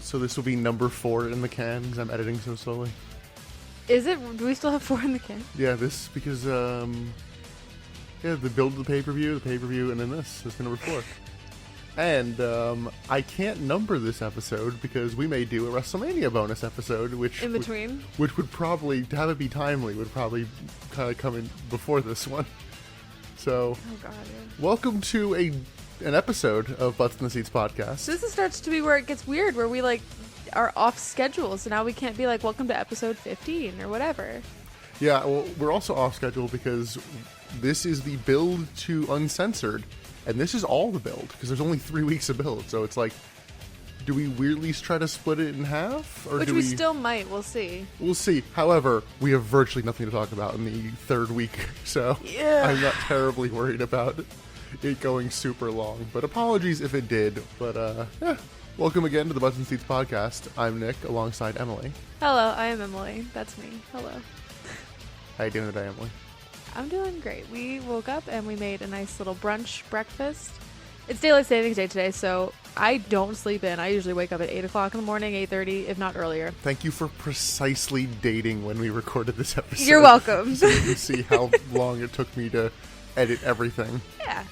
So this will be number 4 in the can because I'm editing so slowly. Is it? Do we still have 4 in the can? Yeah, this because the build of the pay-per-view, and then this is number 4. And I can't number this episode because we may do a WrestleMania bonus episode, which in between, which would probably, to have it be timely, would probably kind of come in before this one. So, oh god, yeah. Welcome to an episode of Butts in the Seats podcast. So this starts to be where it gets weird, where we are off schedule, so now we can't be like, welcome to episode 15 or whatever. Yeah, well, we're also off schedule because this is the build to Uncensored, and this is all the build because there's only 3 weeks of build. So it's like, do we weirdly try to split it in half, or which we still might? We'll see. We'll see. However, we have virtually nothing to talk about in the third week, so yeah. I'm not terribly worried about it going super long. But apologies if it did. But yeah. Welcome again to the Butts and Seats podcast. I'm Nick, alongside Emily. Hello, I am Emily. That's me. Hello. How you doing today, Emily? I'm doing great. We woke up and we made a nice little brunch breakfast. It's daylight savings day today, so I don't sleep in. I usually wake up at 8 o'clock in the morning, 8:30, if not earlier. Thank you for precisely dating when we recorded this episode. You're welcome. So you can see how long it took me to edit everything. Yeah.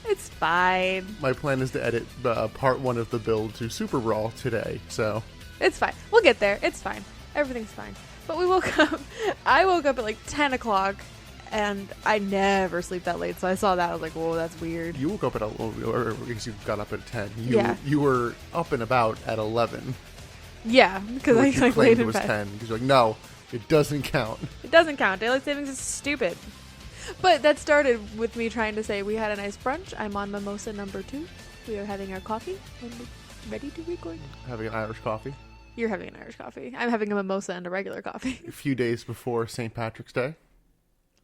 It's fine. My plan is to edit part 1 of the build to Super Brawl today, so... It's fine. We'll get there. It's fine. Everything's fine. But we woke up... I woke up at like 10 o'clock, and I never sleep that late, so I saw that. I was like, whoa, that's weird. You woke up at... or because you got up at 10. Yeah. You were up and about at 11. Yeah, because I claimed laid it in was bed. 10. Because you're like, no, it doesn't count. It doesn't count. Daylight savings is stupid. But that started with me trying to say we had a nice brunch. I'm on mimosa number 2. We are having our coffee and we're ready to record. Having an Irish coffee. You're having an Irish coffee. I'm having a mimosa and a regular coffee. A few days before St. Patrick's Day.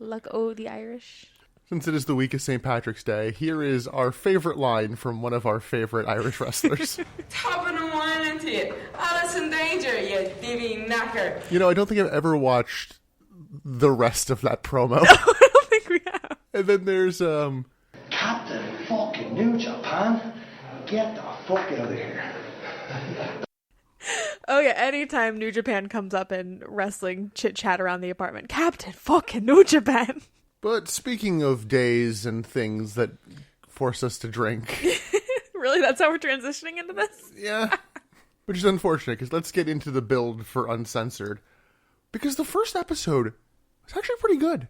Luck o' the Irish. Since it is the week of St. Patrick's Day, here is our favorite line from one of our favorite Irish wrestlers. Top of the morning to you. Alice in danger, you divvy knocker. You know, I don't think I've ever watched the rest of that promo. No, I don't think we have. And then there's, Captain fucking New Japan, get the fuck out of here. Oh yeah, anytime New Japan comes up in wrestling chit-chat around the apartment. Captain fucking New Japan. But speaking of days and things that force us to drink. Really? That's how we're transitioning into this? Yeah. Which is unfortunate, because let's get into the build for Uncensored. Because the first episode was actually pretty good.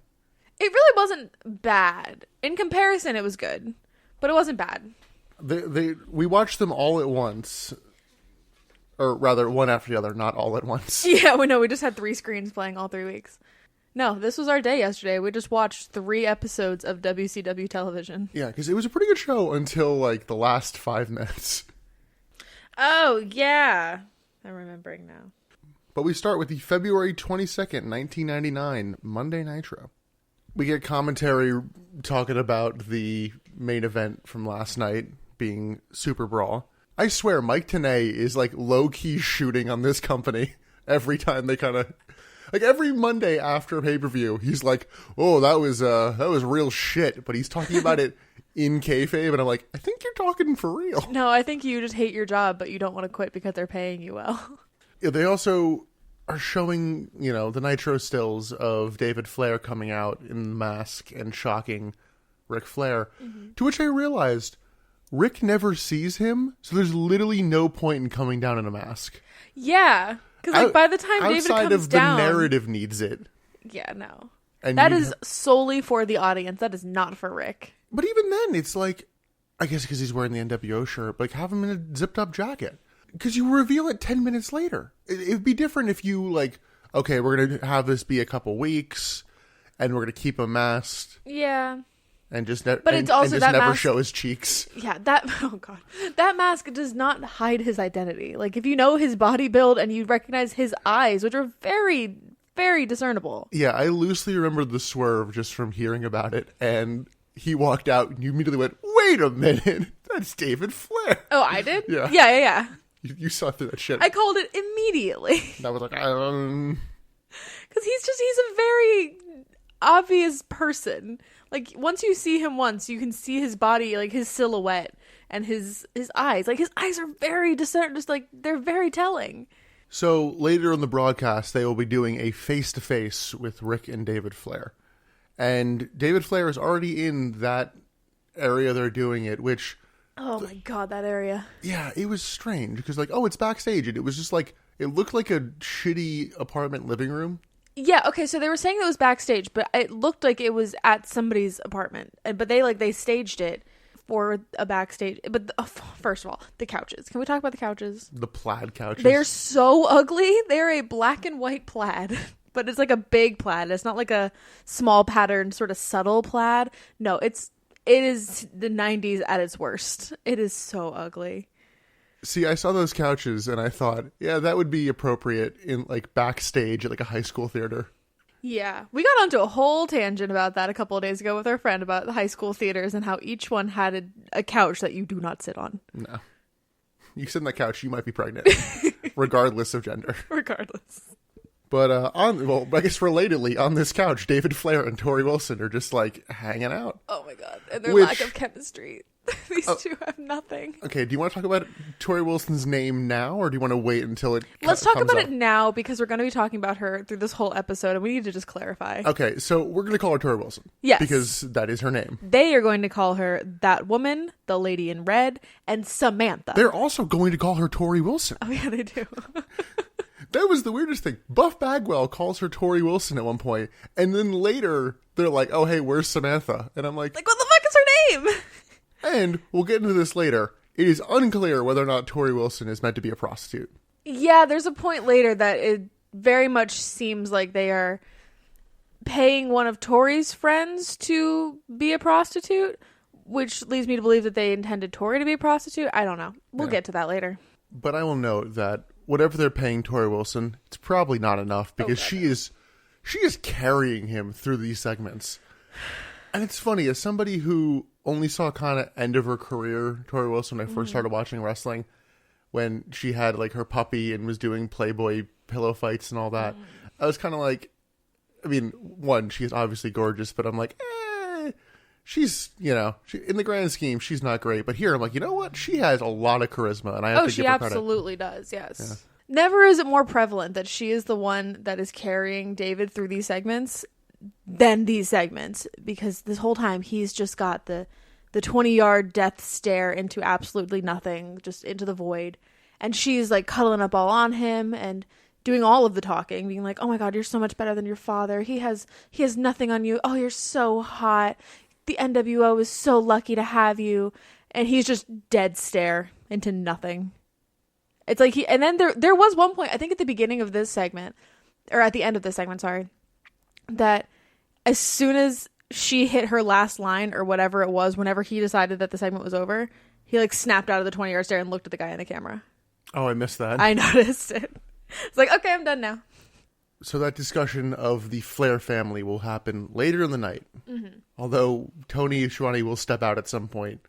It really wasn't bad. In comparison, it was good. But it wasn't bad. We watched them all at once. Or rather, one after the other, not all at once. Yeah, we know. We just had 3 screens playing all 3 weeks. No, this was our day yesterday. We just watched 3 episodes of WCW television. Yeah, because it was a pretty good show until, like, the last 5 minutes. Oh, yeah. I'm remembering now. But we start with the February 22nd, 1999 Monday Nitro. We get commentary talking about the main event from last night being Super Brawl. I swear, Mike Tenay is like low-key shooting on this company every time they kind of... Like every Monday after pay-per-view, he's like, oh, that was real shit. But he's talking about it in kayfabe, and I'm like, I think you're talking for real. No, I think you just hate your job, but you don't want to quit because they're paying you well. Yeah, they also are showing, you know, the Nitro stills of David Flair coming out in the mask and shocking Ric Flair. Mm-hmm. To which I realized Rick never sees him, so there's literally no point in coming down in a mask. Yeah, because like by the time David comes outside of down, the narrative needs it. Yeah, no, and that is solely for the audience. That is not for Rick. But even then, it's like, I guess because he's wearing the NWO shirt, like have him in a zipped up jacket. Because you reveal it 10 minutes later. It'd be different if you like, okay, we're gonna have this be a couple weeks, and we're gonna keep him masked. Yeah. And just never show his cheeks. Yeah, that mask does not hide his identity. Like if you know his body build and you recognize his eyes, which are very, very discernible. Yeah, I loosely remember the swerve just from hearing about it, and he walked out, and you immediately went, "Wait a minute, that's David Flair." Oh, I did. Yeah. You saw through that shit. I called it immediately. And I was like, because he's a very obvious person. Like, once you see him once, you can see his body, like, his silhouette. and his eyes. Like, his eyes are very discerned, just like, they're very telling. So later in the broadcast, they will be doing a face-to-face with Rick and David Flair. And David Flair is already in that area they're doing it, which... Oh my god, that area. Yeah, it was strange, because like, oh, it's backstage, and it was just like, it looked like a shitty apartment living room. Yeah, okay, so they were saying it was backstage, but it looked like it was at somebody's apartment. But they staged it for a backstage. But first of all, the couches. Can we talk about the couches? The plaid couches. They're so ugly. They're a black and white plaid, but it's like a big plaid. It's not like a small pattern, sort of subtle plaid. No, it is the 90s at its worst. It is so ugly. See, I saw those couches and I thought, yeah, that would be appropriate in like backstage at like a high school theater. Yeah. We got onto a whole tangent about that a couple of days ago with our friend about the high school theaters and how each one had a couch that you do not sit on. No. You sit on that couch, you might be pregnant, regardless of gender. Regardless. But I guess relatedly, on this couch, David Flair and Tori Wilson are just like hanging out. Oh my god. And their lack of chemistry. These two have nothing. Okay, do you want to talk about Tori Wilson's name now, or do you want to wait until it Let's talk about it now, because we're going to be talking about her through this whole episode, and we need to just clarify. Okay, so we're going to call her Tori Wilson. Yes. Because that is her name. They are going to call her That Woman, the Lady in Red, and Samantha. They're also going to call her Tori Wilson. Oh yeah, they do. That was the weirdest thing. Buff Bagwell calls her Tori Wilson at one point, and then later they're like, oh hey, where's Samantha? And I'm like what the fuck is her name? And we'll get into this later. It is unclear whether or not Tori Wilson is meant to be a prostitute. Yeah, there's a point later that it very much seems like they are paying one of Tori's friends to be a prostitute, which leads me to believe that they intended Tori to be a prostitute. I don't know. We'll get to that later. But I will note that whatever they're paying Tori Wilson, it's probably not enough, because she is carrying him through these segments. And it's funny, as somebody who only saw kind of end of her career, Tori Wilson, when I first started watching wrestling, when she had like her puppy and was doing Playboy pillow fights and all that, I was kind of like, I mean, one, she's obviously gorgeous, but I'm like, she's, in the grand scheme, she's not great. But here, I'm like, you know what? She has a lot of charisma, and I have to give her credit. Oh, she absolutely does, yes. Yeah. Never is it more prevalent that she is the one that is carrying David through these segments than these segments, because this whole time he's just got the 20-yard death stare into absolutely nothing, just into the void, and she's like cuddling up all on him and doing all of the talking, being like, oh my god, you're so much better than your father, he has nothing on you, oh, you're so hot, the NWO is so lucky to have you, and he's just dead stare into nothing. It's like and then there was one point, I think at the beginning of this segment, or at the end of this segment, sorry, that as soon as she hit her last line or whatever it was, whenever he decided that the segment was over, he like snapped out of the 20-yard stare and looked at the guy in the camera. Oh, I missed that. I noticed it. It's like, okay, I'm done now. So that discussion of the Flair family will happen later in the night. Mm-hmm. Although Tony Schiavone will step out at some point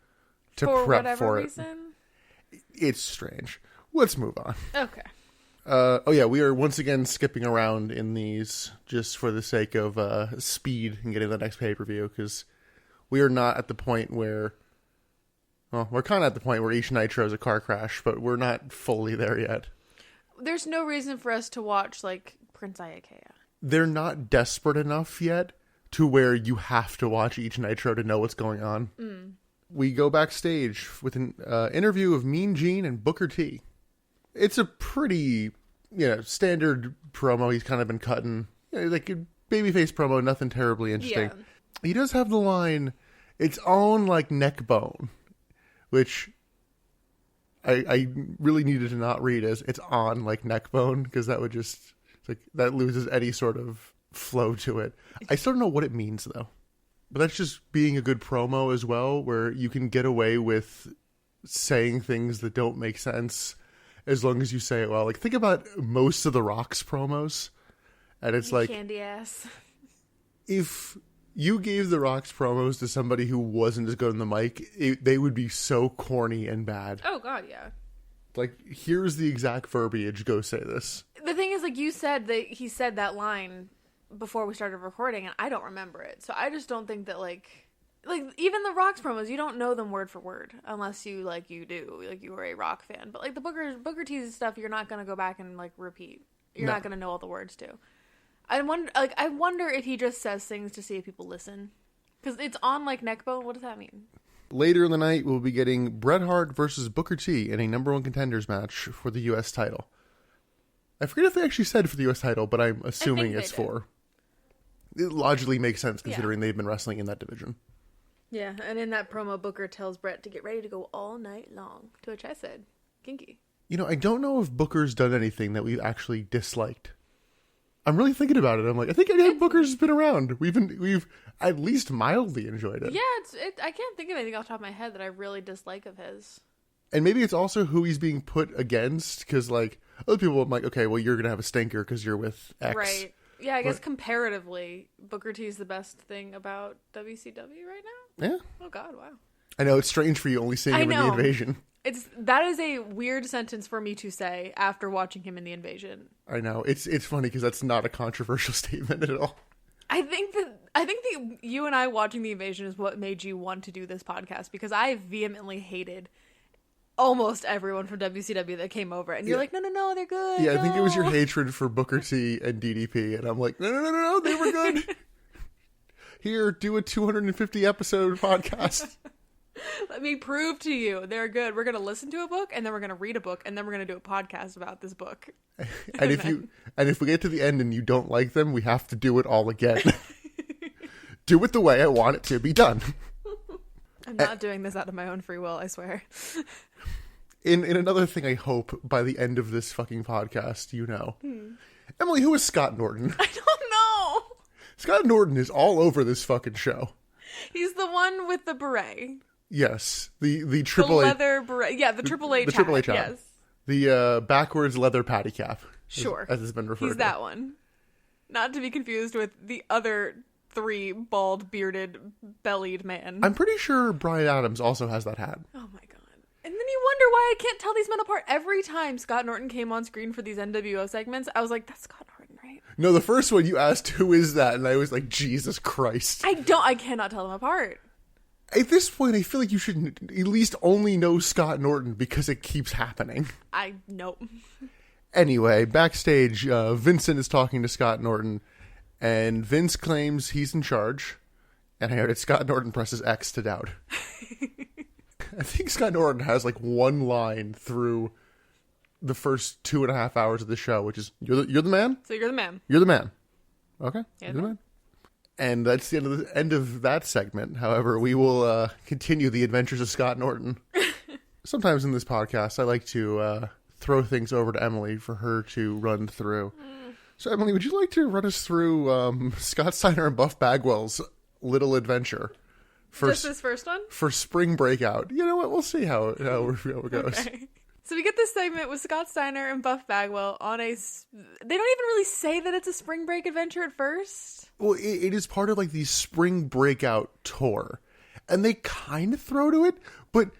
to prep for it. Reason? It's strange. Let's move on. Okay. We are once again skipping around in these just for the sake of speed and getting the next pay-per-view, because we are not at the point where... Well, we're kind of at the point where each Nitro is a car crash, but we're not fully there yet. There's no reason for us to watch, like, Prince Iakea. They're not desperate enough yet to where you have to watch each Nitro to know what's going on. Mm. We go backstage with an interview of Mean Gene and Booker T. It's a pretty, standard promo he's kind of been cutting. Like a babyface promo, nothing terribly interesting. Yeah. He does have the line, "It's on like neck bone," which I really needed to not read as "it's on like neck bone," because that would just, that loses any sort of flow to it. I still don't know what it means though. But that's just being a good promo as well, where you can get away with saying things that don't make sense as long as you say it well. Like, think about most of the Rock's promos, and it's like... Candy ass. If you gave the Rock's promos to somebody who wasn't as good on the mic, they would be so corny and bad. Oh, God, yeah. Like, here's the exact verbiage, go say this. The thing is, like, you said that he said that line before we started recording, and I don't remember it. So I just don't think that, like, like, even the Rock's promos, you don't know them word for word unless you, like, you do. Like, you are a Rock fan. But, like, the Booker T's stuff, you're not going to go back and, like, repeat. You're not going to know all the words to. I wonder if he just says things to see if people listen. Because it's on, like, Neckbone. What does that mean? Later in the night, we'll be getting Bret Hart versus Booker T in a number one contenders match for the U.S. title. I forget if they actually said for the U.S. title, but I'm assuming it's for. It logically makes sense considering they've been wrestling in that division. Yeah, and in that promo, Booker tells Bret to get ready to go all night long. To which I said, kinky. You know, I don't know if Booker's done anything that we've actually disliked. I'm really thinking about it. I'm like, I think Booker's been around. We've at least mildly enjoyed it. Yeah, I can't think of anything off the top of my head that I really dislike of his. And maybe it's also who he's being put against, because, like, other people, I'm like, okay, well, you're going to have a stinker because you're with X. Right. Yeah, I guess comparatively, Booker T is the best thing about WCW right now. Yeah. Oh, God, wow. I know, it's strange for you only seeing him in the Invasion. That is a weird sentence for me to say after watching him in the Invasion. I know. It's funny because that's not a controversial statement at all. I think that you and I watching the Invasion is what made you want to do this podcast, because I vehemently hated almost everyone from WCW that came over, and you're like, no, they're good. Yeah, no. I think it was your hatred for Booker T and DDP, and I'm like, no, they were good. Here, do a 250 episode podcast. Let me prove to you they're good. We're going to listen to a book, and then we're going to read a book, and then we're going to do a podcast about this book. And if we get to the end and you don't like them, we have to do it all again. Do it the way I want it to be done. I'm not doing this out of my own free will, I swear. In another thing, I hope by the end of this fucking podcast, you know. Emily, who is Scott Norton? I don't know. Scott Norton is all over this fucking show. He's the one with the beret. Yes, the Triple the H leather beret. Yeah, the Triple H. The Triple H hat. Yes. The backwards leather patty cap. Sure. As it's been referred to. He's that one. Not to be confused with the other 3 bald, bearded, bellied man. I'm pretty sure Bryan Adams also has that hat. Oh my god. And then you wonder why I can't tell these men apart. Every time Scott Norton came on screen for these NWO segments, I was like, that's Scott Norton, right? No, the first one you asked, who is that? And I was like, Jesus Christ. I cannot tell them apart. At this point, I feel like you should at least only know Scott Norton because it keeps happening. Nope. Anyway, backstage, Vincent is talking to Scott Norton, and Vince claims he's in charge, and I heard Scott Norton presses X to doubt. I think Scott Norton has like one line through the first 2.5 hours of the show, which is, you're the man? So you're the man. You're the man. Okay. Yeah, you're the man. And that's the end of that segment. However, we will continue the adventures of Scott Norton. Sometimes in this podcast, I like to throw things over to Emily for her to run through. So, Emily, would you like to run us through Scott Steiner and Buff Bagwell's little adventure? Just this first one? For Spring Breakout. You know what? We'll see how it goes. Okay. So we get this segment with Scott Steiner and Buff Bagwell on a... They don't even really say that it's a spring break adventure at first. Well, it is part of like the Spring Breakout tour. And they kind of throw to it, but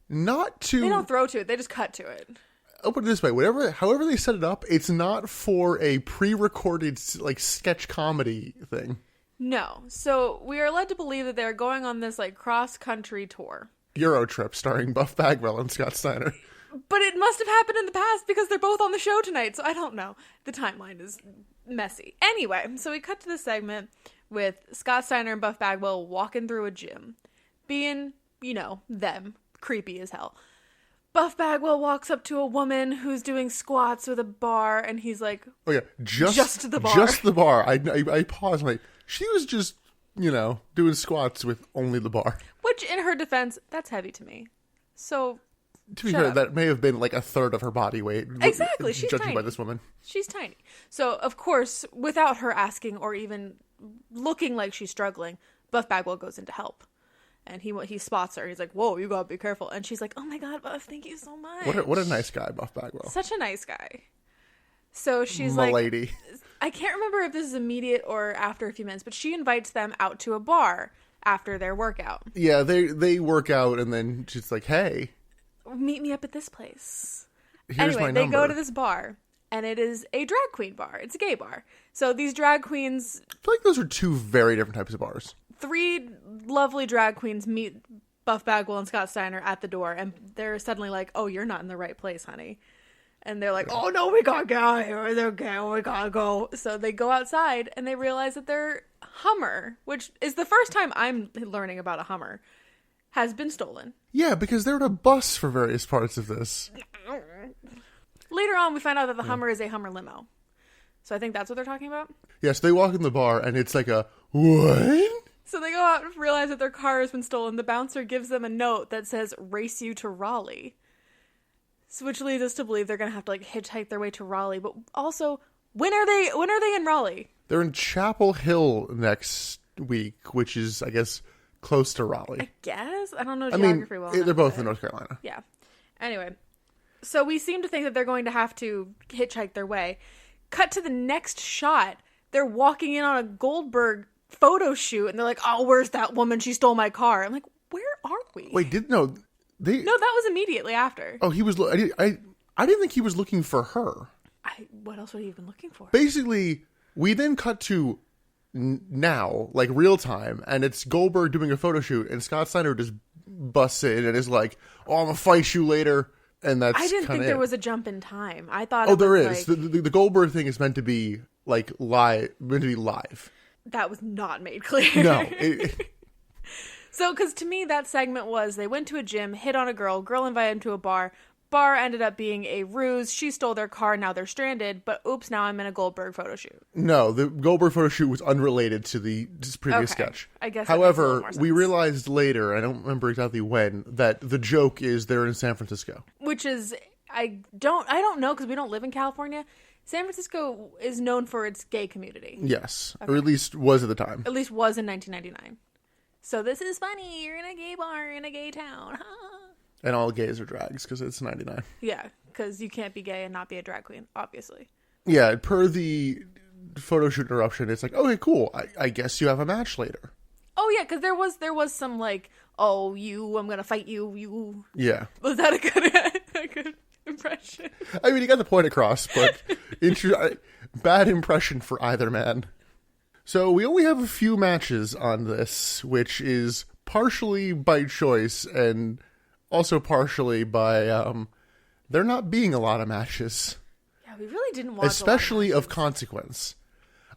not to... They don't throw to it. They just cut to it. I'll put it this way. However they set it up, it's not for a pre-recorded like sketch comedy thing. No. So we are led to believe that they're going on this like cross-country tour. Euro trip starring Buff Bagwell and Scott Steiner. But it must have happened in the past because they're both on the show tonight, so I don't know. The timeline is messy. Anyway, so we cut to the segment with Scott Steiner and Buff Bagwell walking through a gym. Being, them. Creepy as hell. Buff Bagwell walks up to a woman who's doing squats with a bar, and he's like... Oh yeah, just the bar. Just the bar. I paused, like, she was just, doing squats with only the bar. Which, in her defense, that's heavy to me. So... To be fair, that may have been like a third of her body weight. Exactly, she's judging tiny. by this woman. She's tiny. So, of course, without her asking or even looking like she's struggling, Buff Bagwell goes in to help. And he spots her. He's like, whoa, you gotta be careful. And she's like, oh my god, Buff, thank you so much. What a nice guy, Buff Bagwell. Such a nice guy. So she's M'lady. I can't remember if this is immediate or after a few minutes, but she invites them out to a bar after their workout. Yeah, they work out and then she's like, hey... meet me up at this place. Here's my number. They go to this bar, and it is a drag queen bar. It's a gay bar. So these drag queens... I feel like those are two very different types of bars. 3 lovely drag queens meet Buff Bagwell and Scott Steiner at the door, and they're suddenly like, "Oh, you're not in the right place, honey." And they're like, "Oh no, we gotta get out of here. They're okay, we gotta go." So they go outside and they realize that their Hummer, which is the first time I'm learning about a Hummer, has been stolen. Yeah, because they're in a bus for various parts of this. Later on, we find out that the Hummer is a Hummer limo. So I think that's what they're talking about. Yes, they walk in the bar and it's like a, what? So they go out and realize that their car has been stolen. The bouncer gives them a note that says, "Race you to Raleigh." So, which leads us to believe they're going to have to like hitchhike their way to Raleigh. But also, when are they in Raleigh? They're in Chapel Hill next week, which is, I guess, close to Raleigh. I guess. I don't know geography well enough, they're both but in North Carolina. Yeah. Anyway, so we seem to think that they're going to have to hitchhike their way. Cut to the next shot. They're walking in on a Goldberg photo shoot, and they're like, "Oh, where's that woman? She stole my car." I'm like, "Where are we?" Wait, No, that was immediately after. Oh, he was. I didn't think he was looking for her. What else would he have been looking for? Basically, we then cut to now, like real time, and it's Goldberg doing a photo shoot, and Scott Steiner just busts in and is like, "Oh, I'm gonna fight you later." And that's I didn't think it. there was a jump in time. I thought. Oh, it was there is. like, The Goldberg thing is meant to be like live. That was not made clear. No. So, because to me, that segment was they went to a gym, hit on a girl invited them to a bar. Bar ended up being a ruse. She stole their car. Now they're stranded. But oops, now I'm in a Goldberg photo shoot. No, the Goldberg photo shoot was unrelated to the previous sketch. I guess. That makes a However, little more sense. we realized later, I don't remember exactly when, that the joke is they're in San Francisco. Which is, I don't know because we don't live in California. San Francisco is known for its gay community. Yes, or at least was at the time. At least was in 1999. So this is funny. You're in a gay bar in a gay town. And all gays are drags because it's 99. Yeah, because you can't be gay and not be a drag queen, obviously. Yeah, per the photo shoot interruption, it's like, okay, cool. I guess you have a match later. Oh yeah, because there was some like, "Oh, I'm gonna fight you. You." Yeah. Was that a good impression? I mean, you got the point across, but bad impression for either man. So we only have a few matches on this, which is partially by choice and also partially by there not being a lot of matches. Yeah, we really didn't watch especially of consequence.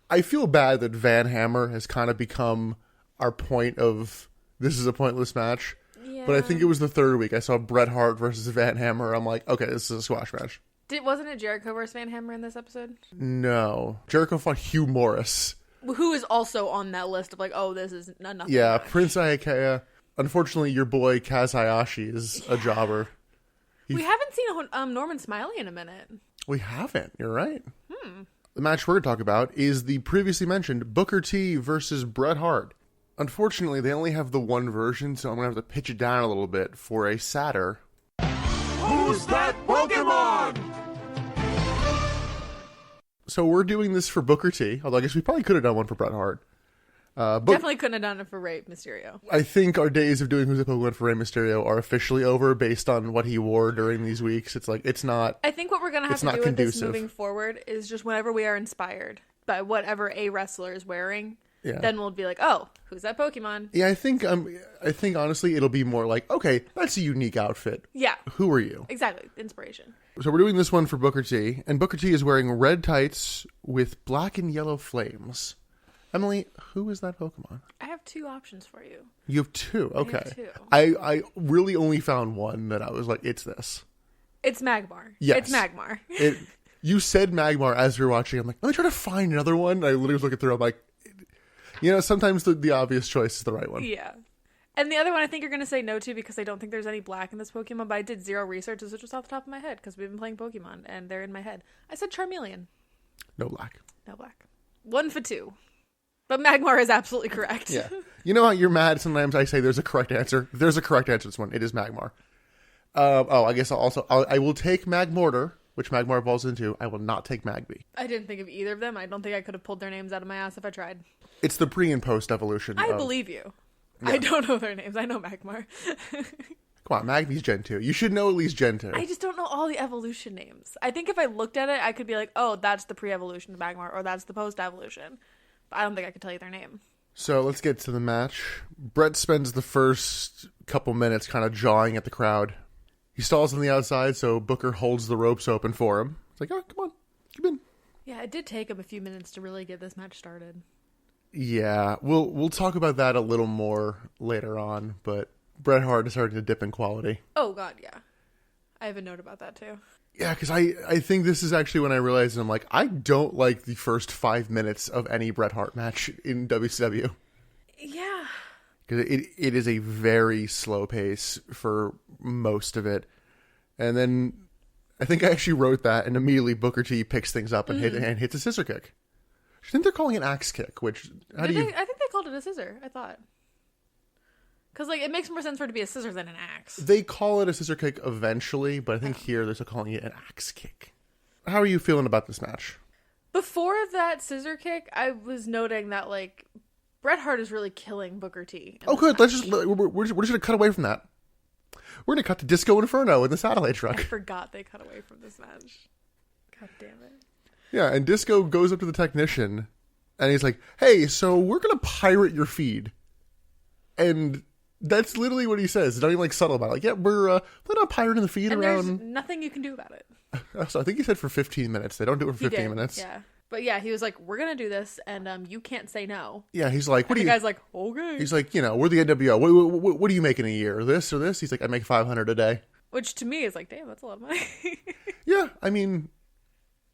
I feel bad that Van Hammer has kind of become our point of this is a pointless match. Yeah. But I think it was the third week I saw Bret Hart versus Van Hammer. I'm like, okay, this is a squash match. Wasn't it Jericho versus Van Hammer in this episode? No. Jericho fought Hugh Morris. Who is also on that list of like, oh, this is nothing. Yeah, much. Prince Iaukea. Unfortunately, your boy Kaz Hayashi is a jobber. We haven't seen Norman Smiley in a minute. We haven't. You're right. The match we're going to talk about is the previously mentioned Booker T versus Bret Hart. Unfortunately, they only have the one version, so I'm going to have to pitch it down a little bit for a sadder. Who's that Pokemon? So we're doing this for Booker T, although I guess we probably could have done one for Bret Hart. Definitely couldn't have done it for Rey Mysterio. I think our days of doing Who's the Pokemon for Rey Mysterio are officially over based on what he wore during these weeks. It's like, it's not. I think what we're going to have to do with this moving forward is just whenever we are inspired by whatever a wrestler is wearing, then we'll be like, oh, who's that Pokemon? Yeah, I think honestly it'll be more like, okay, that's a unique outfit. Yeah. Who are you? Exactly. Inspiration. So we're doing this one for Booker T, and Booker T is wearing red tights with black and yellow flames. Emily, who is that Pokemon? I have two options for you. You have two? Okay. I have two. I really only found one that I was like, it's this. It's Magmar. Yes. It's Magmar. You said Magmar as we were watching. I'm like, let me try to find another one. I literally was looking through. I'm like, sometimes the obvious choice is the right one. Yeah. And the other one I think you're going to say no to because I don't think there's any black in this Pokemon, but I did zero research. This was just off the top of my head because we've been playing Pokemon and they're in my head. I said Charmeleon. No black. No black. 1 for 2. But Magmar is absolutely correct. Yeah. You know how you're mad sometimes I say there's a correct answer? There's a correct answer to this one. It is Magmar. I guess I will take Magmortar, which Magmar evolves into. I will not take Magby. I didn't think of either of them. I don't think I could have pulled their names out of my ass if I tried. It's the pre and post evolution. I believe you. Yeah. I don't know their names. I know Magmar. Come on, Magby's Gen 2. You should know at least Gen 2. I just don't know all the evolution names. I think if I looked at it, I could be like, oh, that's the pre-evolution of Magmar, or that's the post-evolution. But I don't think I could tell you their name. So let's get to the match. Bret spends the first couple minutes kind of jawing at the crowd. He stalls on the outside, so Booker holds the ropes open for him. It's like, oh, come on, come in. Yeah, it did take him a few minutes to really get this match started. Yeah, we'll talk about that a little more later on, but Bret Hart is starting to dip in quality. Oh, God, yeah. I have a note about that, too. Yeah, because I think this is actually when I realized, I'm like, I don't like the first 5 minutes of any Bret Hart match in WCW. Yeah. Because it is a very slow pace for most of it. And then I think I actually wrote that, and immediately Booker T picks things up and hits a scissor kick. I think they're calling it an axe kick, which... I think they called it a scissor, I thought. Because, like, it makes more sense for it to be a scissor than an axe. They call it a scissor kick eventually, but I think here they're still calling it an axe kick. How are you feeling about this match? Before that scissor kick, I was noting that, like, Bret Hart is really killing Booker T. Oh, good. We're just going to cut away from that. We're going to cut to Disco Inferno in the satellite truck. I forgot they cut away from this match. God damn it. Yeah, and Disco goes up to the technician, and he's like, hey, so we're going to pirate your feed. And that's literally what he says. It's not even, like, subtle about it. Like, yeah, we're not pirating the feed and around... there's nothing you can do about it. So I think he said for 15 minutes. They don't do it for 15 minutes. Yeah. But yeah, he was like, we're going to do this, and you can't say no. Yeah, he's like, what do you... The guy's like, okay. He's like, we're the NWO. What do you make in a year? This or this? He's like, I make $500 a day. Which to me is like, damn, that's a lot of money. Yeah, I mean,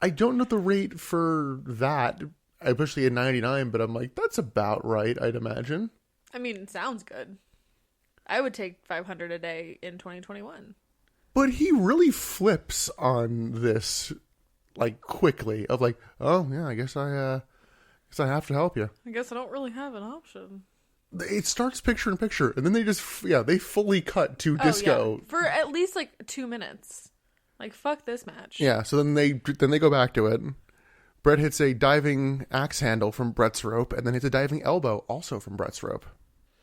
I don't know the rate for that, especially in 99, but I'm like, that's about right, I'd imagine. I mean, it sounds good. I would take $500 a day in 2021. But he really flips on this, like, quickly, of like, oh, yeah, I guess I have to help you. I guess I don't really have an option. It starts picture in picture, and then they just, they fully cut to Disco. Yeah. For at least, like, 2 minutes. Like, fuck this match. Yeah, so then they go back to it. Bret hits a diving axe handle from Bret's rope, and then hits a diving elbow, also from Bret's rope.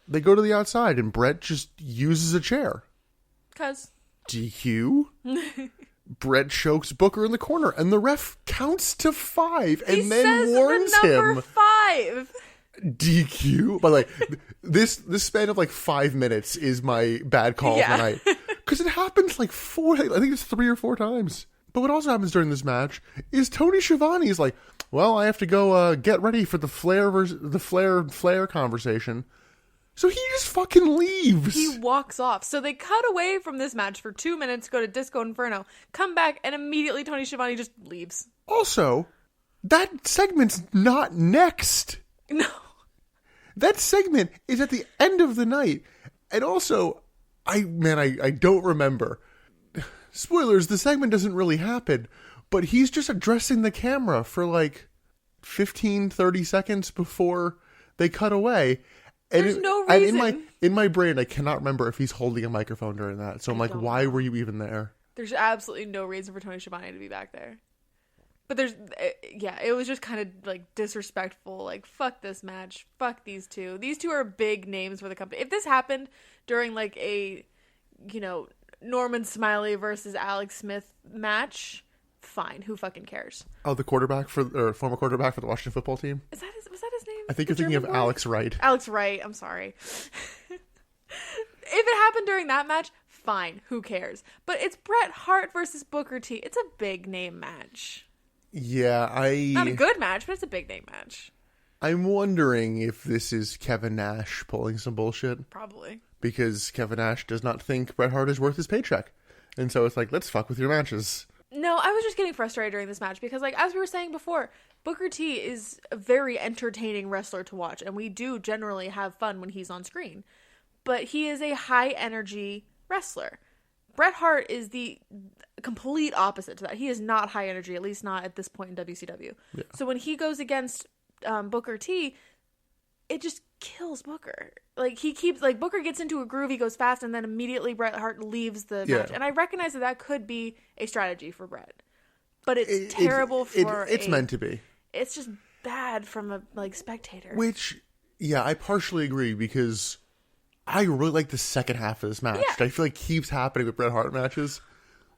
They go to the outside, and Bret just uses a chair. 'Cause. DQ. Bret chokes Booker in the corner, and the ref counts to 5, and then warns him. Number 5. DQ. But like this span of like 5 minutes is my bad call of the night, because it happens like 4. I think it's 3 or 4 times. But what also happens during this match is Tony Schiavone's like, well, I have to go get ready for the Flair conversation. So he just fucking leaves. He walks off. So they cut away from this match for 2 minutes, go to Disco Inferno, come back, and immediately Tony Schiavone just leaves. Also, that segment's not next. No. That segment is at the end of the night. And also, I don't remember. Spoilers, the segment doesn't really happen, but he's just addressing the camera for like 15, 30 seconds before they cut away. And There's no reason. And in my brain, I cannot remember if he's holding a microphone during that. So I'm like, why were you even there? There's absolutely no reason for Tony Schiavone to be back there. But it was just kind of like disrespectful. Like, fuck this match. Fuck these two. These two are big names for the company. If this happened during like a, Norman Smiley versus Alex Smith match, fine. Who fucking cares? Oh, the former quarterback for the Washington football team? Was that his name? I think you're thinking of Alex Wright. Alex Wright. I'm sorry. If it happened during that match, fine. Who cares? But it's Bret Hart versus Booker T. It's a big name match. Yeah, Not a good match, but it's a big name match. I'm wondering if this is Kevin Nash pulling some bullshit. Probably. Because Kevin Nash does not think Bret Hart is worth his paycheck. And so it's like, let's fuck with your matches. No, I was just getting frustrated during this match because, like, as we were saying before, Booker T is a very entertaining wrestler to watch, and we do generally have fun when he's on screen. But he is a high-energy wrestler. Bret Hart is the complete opposite to that. He is not high energy, at least not at this point in WCW. Yeah. So when he goes against Booker T, it just kills Booker. Like, Booker gets into a groove, he goes fast, and then immediately Bret Hart leaves the match. And I recognize that could be a strategy for Bret. But it's terrible for it's meant to be. It's just bad from a spectator. Which, yeah, I partially agree, because I really like the second half of this match. Yeah. I feel like keeps happening with Bret Hart matches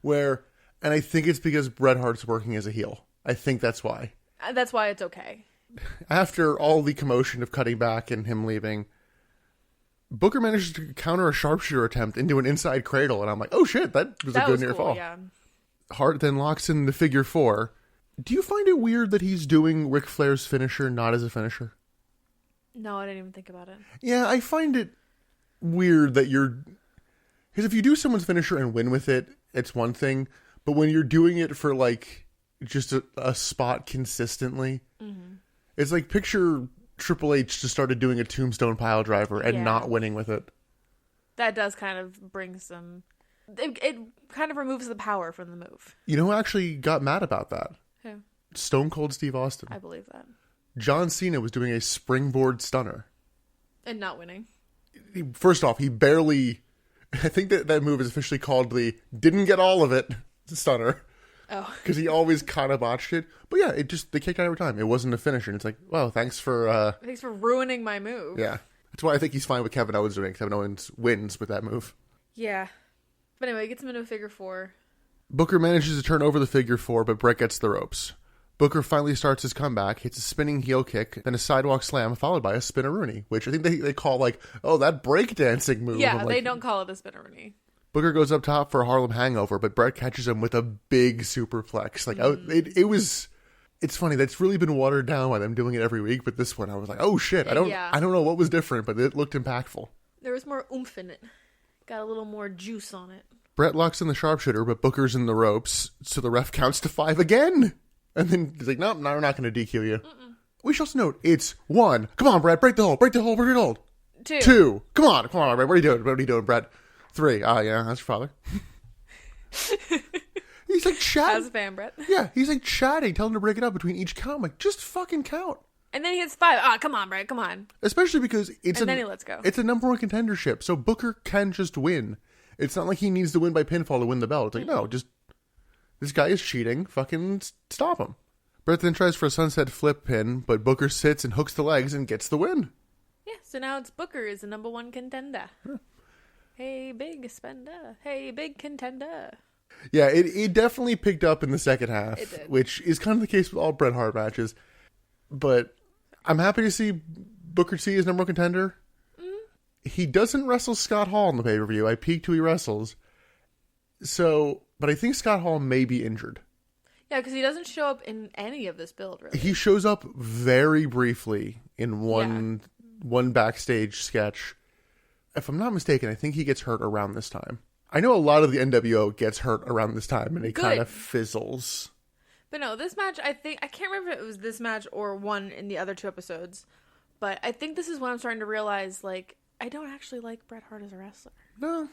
and I think it's because Bret Hart's working as a heel. I think that's why. That's why it's okay. after all the commotion of cutting back and him leaving, Booker manages to counter a sharpshooter attempt into an inside cradle, and I'm like, oh shit, that was a good near fall. Yeah. Hart then locks in the figure 4. Do you find it weird that he's doing Ric Flair's finisher not as a finisher? No, I didn't even think about it. Yeah, I find it weird that you're... Because if you do someone's finisher and win with it, it's one thing. But when you're doing it for, like, just a spot consistently, it's like picture Triple H just started doing a tombstone pile driver and not winning with it. That does kind of bring some... It kind of removes the power from the move. You know who actually got mad about that? Who? Stone Cold Steve Austin. I believe that. John Cena was doing a springboard stunner. And not winning. First off, he barely... I think that move is officially called the didn't get all of it stunner. Oh. Because he always kind of botched it. But yeah, they kicked out every time. It wasn't a finisher. And it's like, well, thanks for ruining my move. Yeah. That's why I think he's fine with Kevin Owens doing it. Kevin Owens wins with that move. Yeah. But anyway, he gets him into a figure 4. Booker manages to turn over the figure 4, but Brett gets the ropes. Booker finally starts his comeback, hits a spinning heel kick, then a sidewalk slam, followed by a spinneroonie, which I think they call like, oh, that breakdancing move. Yeah, they don't call it a spinneroonie. Booker goes up top for a Harlem Hangover, but Brett catches him with a big superplex. Like, it was... It's funny, that's really been watered down by them doing it every week, but this one I was like, oh shit, I don't know what was different, but it looked impactful. There was more oomph in it. Got a little more juice on it. Brett locks in the sharpshooter, but Booker's in the ropes, so the ref counts to 5 again. And then he's like, nope, no, we're not going to DQ you. We should also note, it's 1. Come on, Brett, break the hold, break the hold, break the hold. 2. Come on, Brett, what are you doing, Brett? 3. Yeah, that's your father. He's like chatting. As a fan, Brett. Yeah, he's like chatting, telling him to break it up between each count. I'm like, just fucking count. And then he hits 5. Come on, Brett, come on. Especially because then he lets go. It's a number 1 contendership, so Booker can just win. It's not like he needs to win by pinfall to win the belt. It's like, no, just... This guy is cheating. Fucking stop him. Brett then tries for a sunset flip pin, but Booker sits and hooks the legs and gets the win. Yeah, so now it's Booker is the number 1 contender. Yeah. Hey, big spender. Hey, big contender. Yeah, it definitely picked up in the second half, it did. Which is kind of the case with all Bret Hart matches. But I'm happy to see Booker T as number 1 contender. Mm-hmm. He doesn't wrestle Scott Hall in the pay-per-view. I peeked who he wrestles. So... But I think Scott Hall may be injured. Yeah, because he doesn't show up in any of this build, really. He shows up very briefly in one backstage sketch. If I'm not mistaken, I think he gets hurt around this time. I know a lot of the NWO gets hurt around this time, and it kind of fizzles. But no, this match, I can't remember if it was this match or one in the other 2 episodes, but I think this is when I'm starting to realize, like, I don't actually like Bret Hart as a wrestler. No.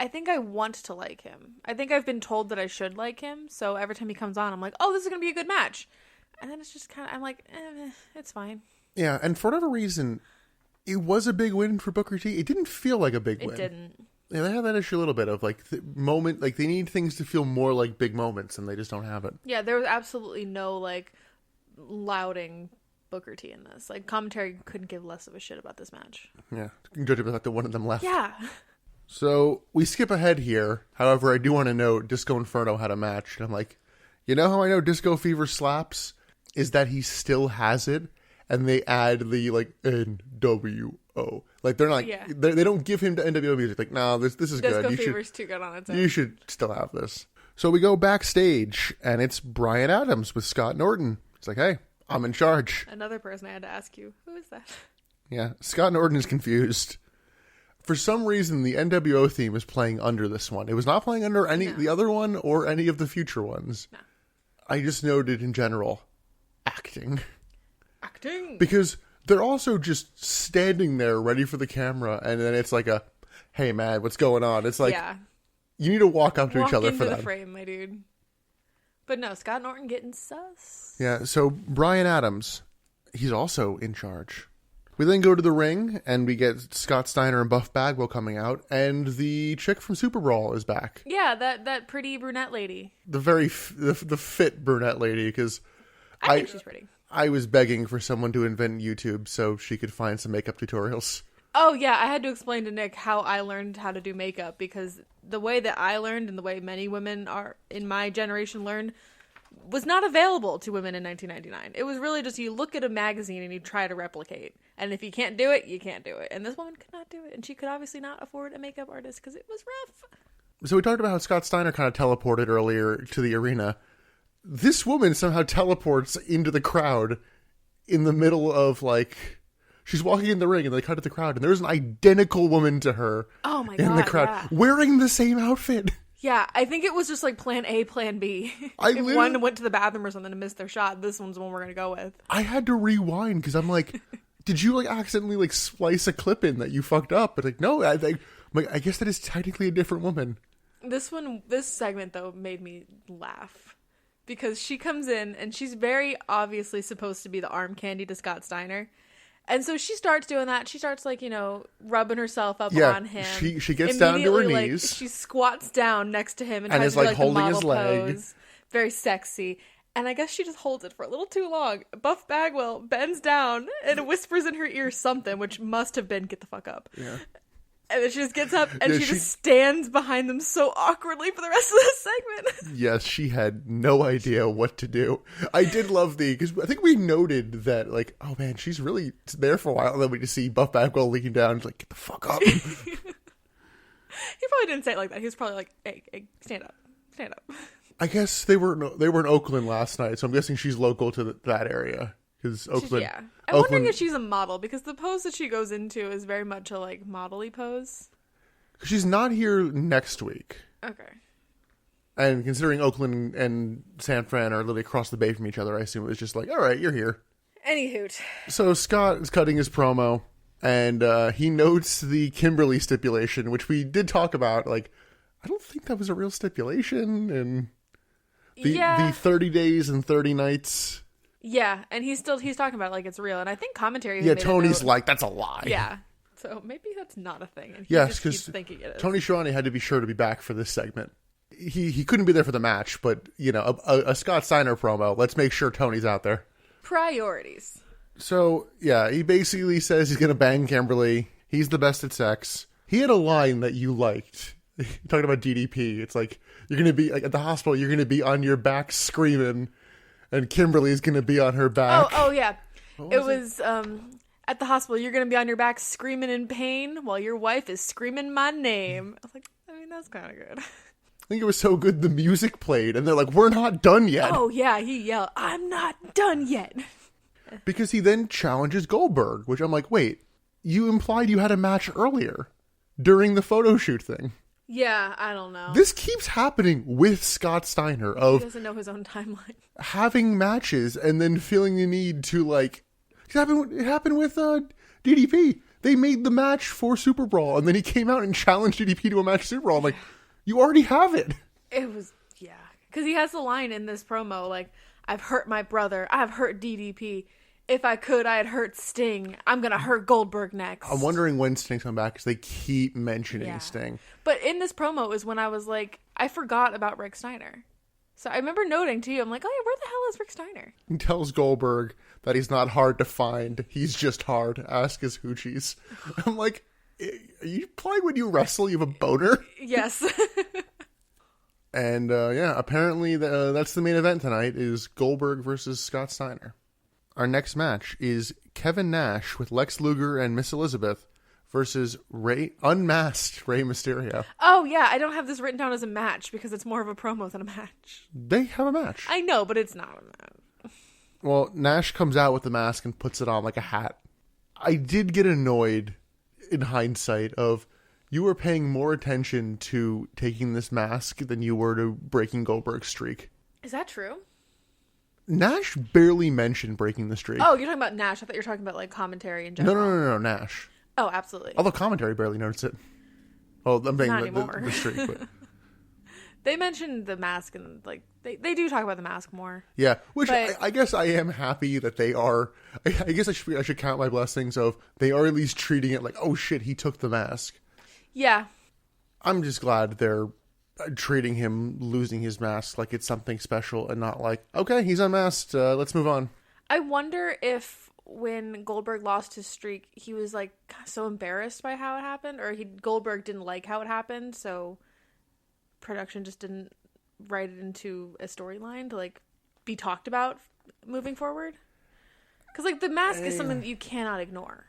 I think I want to like him. I think I've been told that I should like him, so every time he comes on, I'm like, oh, this is going to be a good match. And then it's just kind of, I'm like, it's fine. Yeah, and for whatever reason, it was a big win for Booker T. It didn't feel like a big win. It didn't. Yeah, they have that issue a little bit of, like, the moment, like, they need things to feel more like big moments, and they just don't have it. Yeah, there was absolutely no, like, lauding Booker T in this. Like, commentary couldn't give less of a shit about this match. Yeah, judging by the one of them left. Yeah. So, we skip ahead here. However, I do want to note Disco Inferno had a match. And I'm like, you know how I know Disco Fever slaps? Is that he still has it. And they add the, like, NWO. Like, they're not, they don't give him the NWO music. Like, no, this is Disco good. Fever's too good on its own. You should still have this. So we go backstage, and it's Bryan Adams with Scott Norton. It's like, hey, I'm in charge. Another person I had to ask you, who is that? Yeah, Scott Norton is confused. For some reason, the NWO theme is playing under this one. It was not playing under the other one or any of the future ones. No. I just noted in general, acting. Because they're also just standing there ready for the camera, and then it's like a, hey man, what's going on? It's like, you need to walk up to each other for that. Walk into the frame, my dude. But no, Scott Norton getting sus. Yeah, so Bryan Adams, he's also in charge. We then go to the ring, and we get Scott Steiner and Buff Bagwell coming out, and the chick from Super Brawl is back. Yeah, that pretty brunette lady. The the fit brunette lady, because I think she's pretty. I was begging for someone to invent YouTube so she could find some makeup tutorials. Oh, yeah, I had to explain to Nick how I learned how to do makeup, because the way that I learned and the way many women are in my generation learned, was not available to women in 1999. It was really just you look at a magazine and you try to replicate. And if you can't do it, you can't do it. And this woman could not do it. And she could obviously not afford a makeup artist because it was rough. So we talked about how Scott Steiner kind of teleported earlier to the arena. This woman somehow teleports into the crowd in the middle of, like, she's walking in the ring and they cut to the crowd and there's an identical woman to her in the crowd wearing the same outfit. Yeah, I think it was just like plan A, plan B. If one went to the bathroom or something and missed their shot, this one's the one we're going to go with. I had to rewind because I'm like, did you like accidentally like splice a clip in that you fucked up? But like, no, I guess that is technically a different woman. This segment though made me laugh because she comes in and she's very obviously supposed to be the arm candy to Scott Steiner. And so she starts doing that. She starts, like, you know, rubbing herself up on him. She gets down to her knees. Like, she squats down next to him and tries is, to do, like, holding his leg. Pose. Very sexy. And I guess she just holds it for a little too long. Buff Bagwell bends down and whispers in her ear something, which must have been, get the fuck up. Yeah. And then she just gets up and she just stands behind them so awkwardly for the rest of the segment. Yes, she had no idea what to do. I did love because I think we noted that, like, oh man, she's really there for a while. And then we just see Buff Bagwell leaning down, like, get the fuck up. He probably didn't say it like that. He was probably like, hey, stand up. Stand up. I guess they were in Oakland last night, so I'm guessing she's local to that area. Because Oakland... I'm wondering if she's a model, because the pose that she goes into is very much a, like, model-y pose. She's not here next week. Okay. And considering Oakland and San Fran are literally across the bay from each other, I assume it was just like, all right, you're here. Any hoot. So Scott is cutting his promo, and he notes the Kimberly stipulation, which we did talk about. Like, I don't think that was a real stipulation, and the 30 days and 30 nights... Yeah, and he's talking about it like it's real, and I think commentary. Yeah, Tony's like, that's a lie. Yeah, so maybe that's not a thing. And he yes, because thinking it is. Tony Schiavone had to be sure to be back for this segment. He couldn't be there for the match, but you know, a Scott Steiner promo. Let's make sure Tony's out there. Priorities. So yeah, he basically says he's gonna bang Kimberly. He's the best at sex. He had a line that you liked. Talking about DDP, it's like you're gonna be like at the hospital. You're gonna be on your back screaming. And Kimberly's going to be on her back. Oh yeah. It was at the hospital, you're going to be on your back screaming in pain while your wife is screaming my name. I was like, I mean, that's kind of good. I think it was so good the music played. And they're like, we're not done yet. Oh, yeah. He yelled, I'm not done yet. Because he then challenges Goldberg, which I'm like, wait, you implied you had a match earlier during the photo shoot thing. Yeah, I don't know. This keeps happening with Scott Steiner he doesn't know his own timeline. Having matches and then feeling the need to, like, it happened with DDP. They made the match for Super Brawl and then he came out and challenged DDP to a match Super Brawl. I'm like, you already have it. It was, yeah. Because he has the line in this promo, like, I've hurt my brother. I've hurt DDP. If I could, I'd hurt Sting. I'm going to hurt Goldberg next. I'm wondering when Sting's coming back because they keep mentioning Sting. But in this promo is when I was like, I forgot about Rick Steiner. So I remember noting to you, I'm like, oh yeah, where the hell is Rick Steiner? He tells Goldberg that he's not hard to find. He's just hard. Ask his hoochies. I'm like, are you playing when you wrestle? You have a boner? Yes. And apparently that's the main event tonight is Goldberg versus Scott Steiner. Our next match is Kevin Nash with Lex Luger and Miss Elizabeth versus unmasked Rey Mysterio. Oh, yeah. I don't have this written down as a match because it's more of a promo than a match. They have a match. I know, but it's not a match. Well, Nash comes out with the mask and puts it on like a hat. I did get annoyed in hindsight of you were paying more attention to taking this mask than you were to breaking Goldberg's streak. Is that true? Nash barely mentioned breaking the streak. Oh, you're talking about Nash. I thought you were talking about like commentary in general. No, Nash. Oh, absolutely. Although commentary barely noticed it. Well, I'm saying the streak. But... They mentioned the mask and like they do talk about the mask more. Yeah, which I guess I am happy that they are. I guess I should count my blessings of they are at least treating it like, oh shit, he took the mask. Yeah. I'm just glad they're treating him losing his mask like it's something special and not like, okay, he's unmasked, let's move on. I wonder if when Goldberg lost his streak, he was like so embarrassed by how it happened, or Goldberg didn't like how it happened, so production just didn't write it into a storyline to like be talked about moving forward? Because, like, the mask is something that you cannot ignore.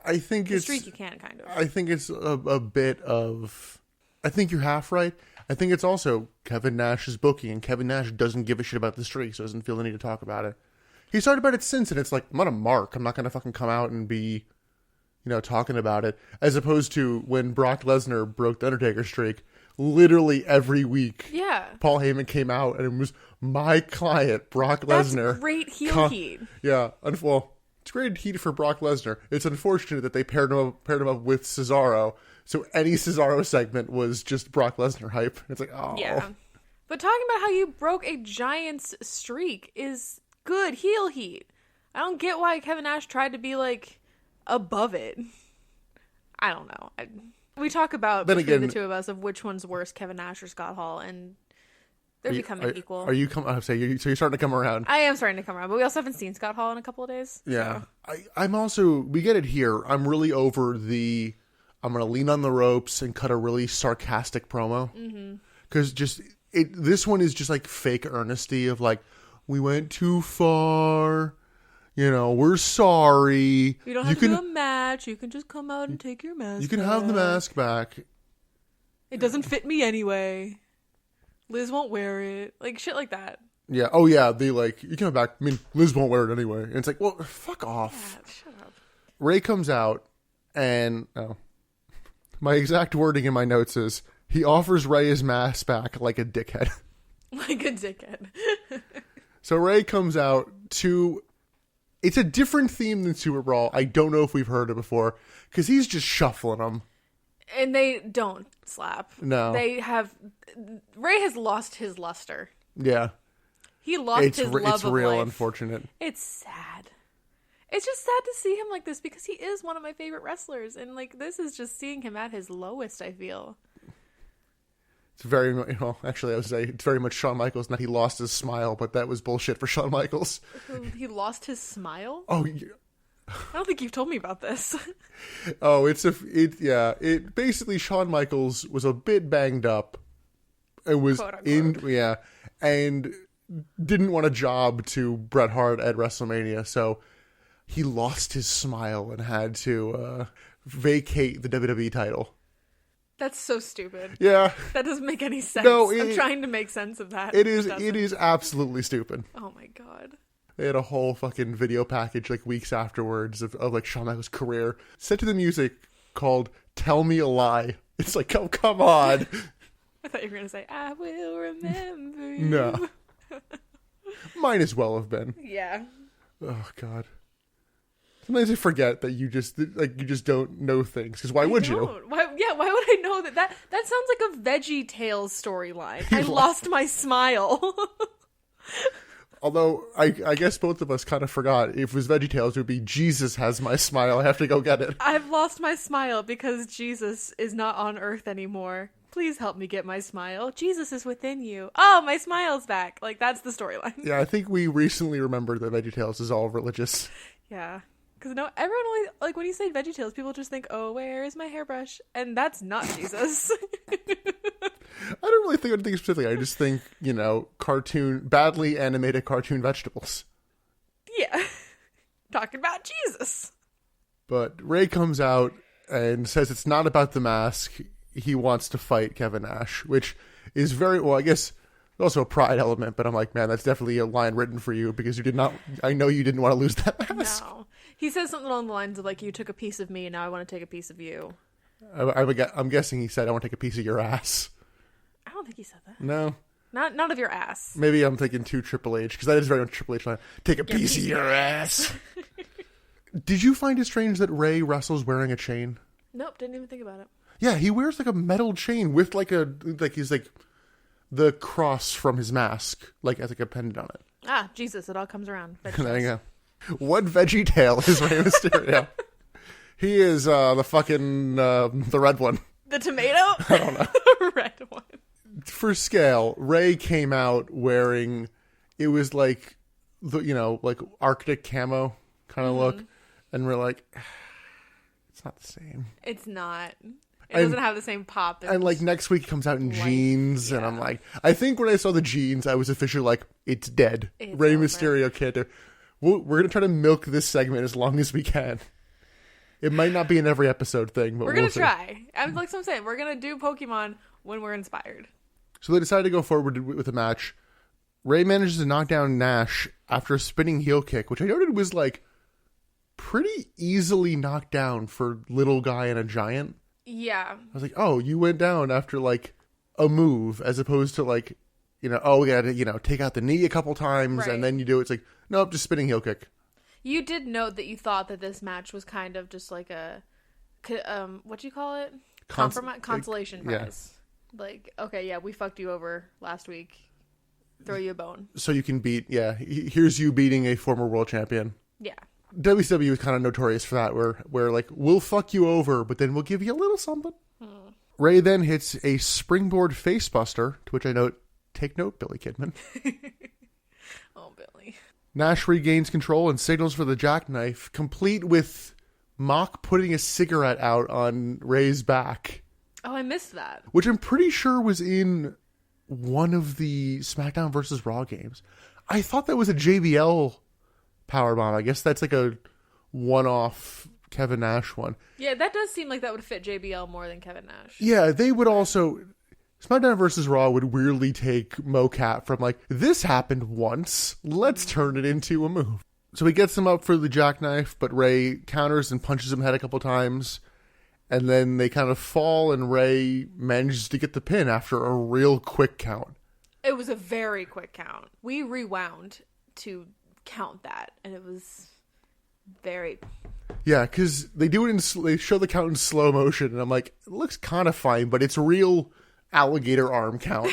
I think the streak you can, kind of. I think it's a bit of... I think you're half right. I think it's also Kevin Nash's booking, and Kevin Nash doesn't give a shit about the streak, so doesn't feel the need to talk about it. He's talked about it since, and it's like, I'm not a mark. I'm not going to fucking come out and be, talking about it. As opposed to when Brock Lesnar broke the Undertaker streak, literally every week, Paul Heyman came out, and it was my client, Brock Lesnar. That's great heel heat. Yeah, well, it's great heat for Brock Lesnar. It's unfortunate that they paired him up with Cesaro, so any Cesaro segment was just Brock Lesnar hype. It's like, oh. Yeah. But talking about how you broke a Giants streak is good heel heat. I don't get why Kevin Nash tried to be, like, above it. I don't know. We talk about between the two of us of which one's worse, Kevin Nash or Scott Hall, and they're becoming equal. Are you so you're starting to come around? I am starting to come around, but we also haven't seen Scott Hall in a couple of days. Yeah. So. I'm also, we get it here. I'm really over I'm going to lean on the ropes and cut a really sarcastic promo. Because this one is just like fake earnesty of like, we went too far. We're sorry. You don't have to do a match. You can just come out and take your mask. You can have the mask back. It doesn't fit me anyway. Liz won't wear it. Like, shit like that. Yeah. Oh, yeah. They you come back. I mean, Liz won't wear it anyway. And it's like, well, fuck off. Yeah, shut up. Ray comes out and, my exact wording in my notes is, he offers Ray his mask back like a dickhead. Like a dickhead. So Ray comes out to... It's a different theme than Super Brawl. I don't know if we've heard it before. Because he's just shuffling them. And they don't slap. No. Ray has lost his luster. Yeah. He lost his love of life. It's real unfortunate. It's sad. It's just sad to see him like this because he is one of my favorite wrestlers. And, like, this is just seeing him at his lowest, I feel. It's very, actually, I would say it's very much Shawn Michaels, and that he lost his smile, but that was bullshit for Shawn Michaels. He lost his smile? Oh, yeah. I don't think you've told me about this. Oh, it basically Shawn Michaels was a bit banged up. It was and didn't want a job to Bret Hart at WrestleMania, so he lost his smile and had to vacate the WWE title. That's so stupid. Yeah. That doesn't make any sense. No, I'm trying to make sense of that. It is absolutely stupid. Oh my god. They had a whole fucking video package like weeks afterwards of like Shawn Michaels' career set to the music called Tell Me a Lie. It's like, oh, come on. I thought you were going to say, I will remember you. No. Might as well have been. Yeah. Oh, God. Sometimes I forget that you just don't know things. Because why would you? Why would I know that? That sounds like a Veggie Tales storyline. I lost my smile. Although, I guess both of us kind of forgot. If it was VeggieTales, it would be Jesus has my smile. I have to go get it. I've lost my smile because Jesus is not on earth anymore. Please help me get my smile. Jesus is within you. Oh, my smile's back. Like, that's the storyline. Yeah, I think we recently remembered that VeggieTales is all religious. Yeah. Because everyone only, like, when you say VeggieTales, people just think, oh, where is my hairbrush? And that's not Jesus. I don't really think anything specifically. I just think, badly animated cartoon vegetables. Yeah. Talking about Jesus. But Ray comes out and says it's not about the mask. He wants to fight Kevin Nash, which is very, well, I guess also a pride element, but I'm like, man, that's definitely a line written for you because I know you didn't want to lose that mask. No. He says something along the lines of, like, you took a piece of me, and now I want to take a piece of you. I'm guessing he said, I want to take a piece of your ass. I don't think he said that. No. Not of your ass. Maybe I'm thinking too Triple H, because that is very much Triple H line. Take a piece of your ass. Did you find it strange that Ray wrestles wearing a chain? Nope, didn't even think about it. Yeah, he wears like a metal chain with he's like the cross from his mask, like as like a pendant on it. Ah, Jesus, it all comes around. There you go. What Veggie Tale is Rey Mysterio? He is the fucking the red one. The tomato? I don't know. The red one. For scale, Ray came out wearing, it was like like Arctic camo kind of look, and we're like, it's not the same. It's not. It doesn't have the same pop. And like next week it comes out in jeans, and I'm like, I think when I saw the jeans, I was officially like, it's dead. Rey Mysterio can't do. We're gonna try to milk this segment as long as we can. It might not be an every episode thing, but we're gonna try. I'm saying, we're gonna do Pokemon when we're inspired. So they decided to go forward with the match. Rey manages to knock down Nash after a spinning heel kick, which I noted was like pretty easily knocked down for little guy and a giant. Yeah. I was like, oh, you went down after like a move as opposed to like, we gotta, take out the knee a couple times and then you do it. It's like, nope, just spinning heel kick. You did note that you thought that this match was kind of just like a, what do you call it? Consolation prize. Like, okay, yeah, we fucked you over last week. Throw you a bone. So you can beat, here's you beating a former world champion. Yeah. WCW is kind of notorious for that, where like, we'll fuck you over, but then we'll give you a little something. Rey then hits a springboard facebuster, to which I note, take note, Billy Kidman. Oh, Billy. Nash regains control and signals for the jackknife, complete with Mock putting a cigarette out on Rey's back. Oh, I missed that. Which I'm pretty sure was in one of the SmackDown vs. Raw games. I thought that was a JBL powerbomb. I guess that's like a one-off Kevin Nash one. Yeah, that does seem like that would fit JBL more than Kevin Nash. Yeah, they would also... SmackDown vs. Raw would weirdly take mocap from like, this happened once, let's turn it into a move. So he gets him up for the jackknife, but Rey counters and punches him head a couple times. And then they kind of fall, and Rey manages to get the pin after a real quick count. It was a very quick count. We rewound to count that, and it was very... Yeah, because they do it they show the count in slow motion, and I'm like, it looks kind of fine, but it's real alligator arm count.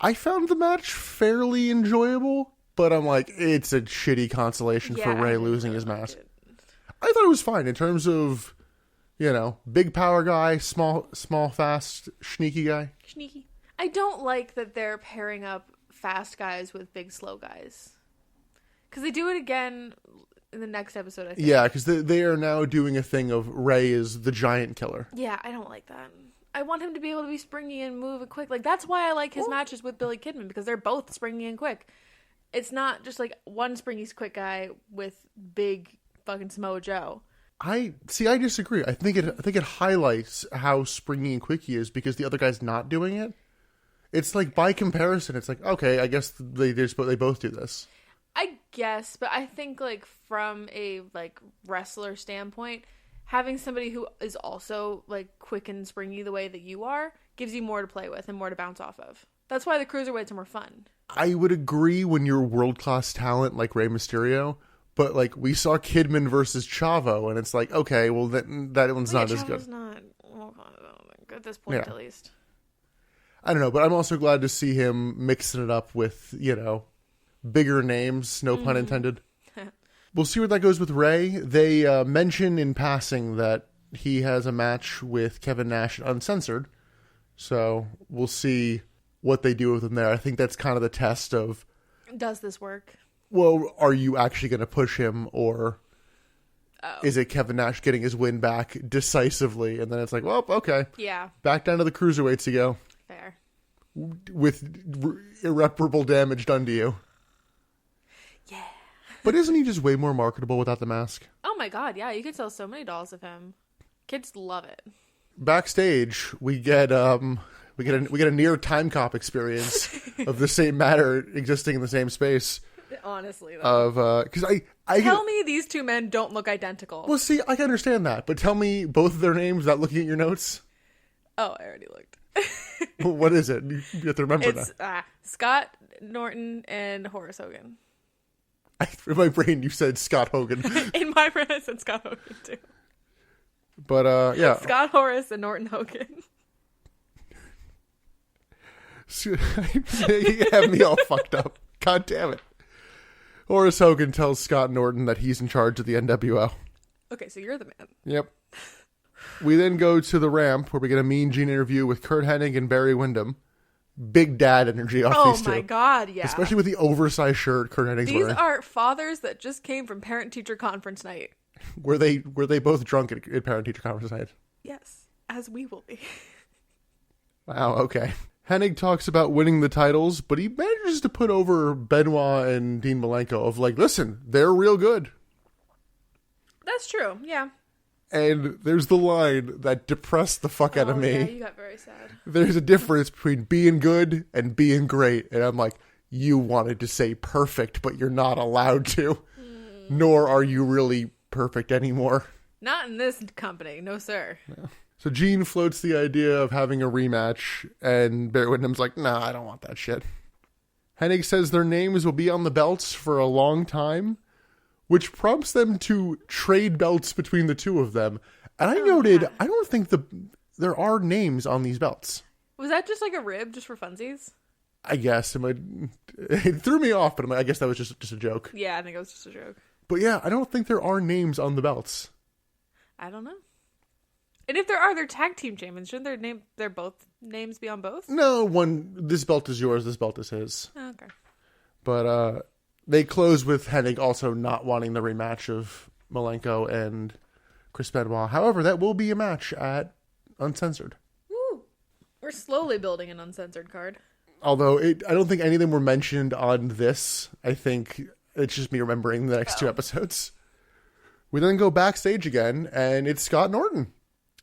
I found the match fairly enjoyable, but I'm like, it's a shitty consolation for Rey losing his mask. I thought it was fine in terms of... big power guy, small, fast, sneaky guy. Sneaky. I don't like that they're pairing up fast guys with big, slow guys. Because they do it again in the next episode, I think. Yeah, because they are now doing a thing of Rey is the giant killer. Yeah, I don't like that. I want him to be able to be springy and move and quick. Like, that's why I like his matches with Billy Kidman, because they're both springy and quick. It's not just like one springy, quick guy with big fucking Samoa Joe. I disagree. I think it highlights how springy and quick he is because the other guy's not doing it. It's like by comparison, it's like, okay, I guess they both do this. I guess, but I think like from a like wrestler standpoint, having somebody who is also like quick and springy the way that you are gives you more to play with and more to bounce off of. That's why the cruiserweights are more fun. I would agree when you're world-class talent like Rey Mysterio. But, like, we saw Kidman versus Chavo, and it's like, okay, well, that one's not as good. Chavo's not at this point, at least. I don't know, but I'm also glad to see him mixing it up with, bigger names, no pun intended. We'll see where that goes with Rey. They mention in passing that he has a match with Kevin Nash at Uncensored. So we'll see what they do with him there. I think that's kind of the test of... Does this work? Well, are you actually going to push him, or is it Kevin Nash getting his win back decisively? And then it's like, well, okay. Yeah. Back down to the cruiserweights you go. Fair. With irreparable damage done to you. Yeah. But isn't he just way more marketable without the mask? Oh my god, yeah. You could sell so many dolls of him. Kids love it. Backstage, we get a near time cop experience of the same matter existing in the same space. Honestly, though. Of because I tell me these two men don't look identical. Well, see, I can understand that, but tell me both of their names without looking at your notes. Oh, I already looked. What is it? You have to remember it's, Scott Norton and Horace Hogan. In my brain, you said Scott Hogan. In my brain, I said Scott Hogan too. But yeah, Scott Horace and Norton Hogan. You have me all fucked up. God damn it. Horace Hogan tells Scott Norton that he's in charge of the NWO. Okay, so you're the man. Yep. We then go to the ramp where we get a Mean Gene interview with Kurt Hennig and Barry Windham. Big dad energy off these two. Oh my god, yeah. Especially with the oversized shirt Kurt Hennig's wearing. These are fathers that just came from parent-teacher conference night. Were they both drunk at parent-teacher conference night? Yes. as we will be. Wow, okay. Hennig talks about winning the titles, but he manages to put over Benoit and Dean Malenko of like, listen, they're real good. That's true, yeah. And there's the line that depressed the fuck out of me. Yeah, you got very sad. There's a difference between being good and being great. And I'm like, you wanted to say perfect, but you're not allowed to. Nor are you really perfect anymore. Not in this company, no sir. No. So Gene floats the idea of having a rematch, and Barry Windham's like, nah, I don't want that shit. Hennig says their names will be on the belts for a long time, which prompts them to trade belts between the two of them. And I noted, yeah. I don't think there are names on these belts. Was that just like a rib, just for funsies? I guess. It threw me off, but I guess that was just a joke. Yeah, I think it was just a joke. But yeah, I don't think there are names on the belts. I don't know. And if there are, they're tag team champions. Shouldn't their both names be on both? No, this belt is yours, this belt is his. Oh, okay. But they close with Hennig also not wanting the rematch of Malenko and Chris Benoit. However, that will be a match at Uncensored. Woo! We're slowly building an Uncensored card. Although I don't think any of them were mentioned on this. I think it's just me remembering the next two episodes. We then go backstage again, and it's Scott Norton.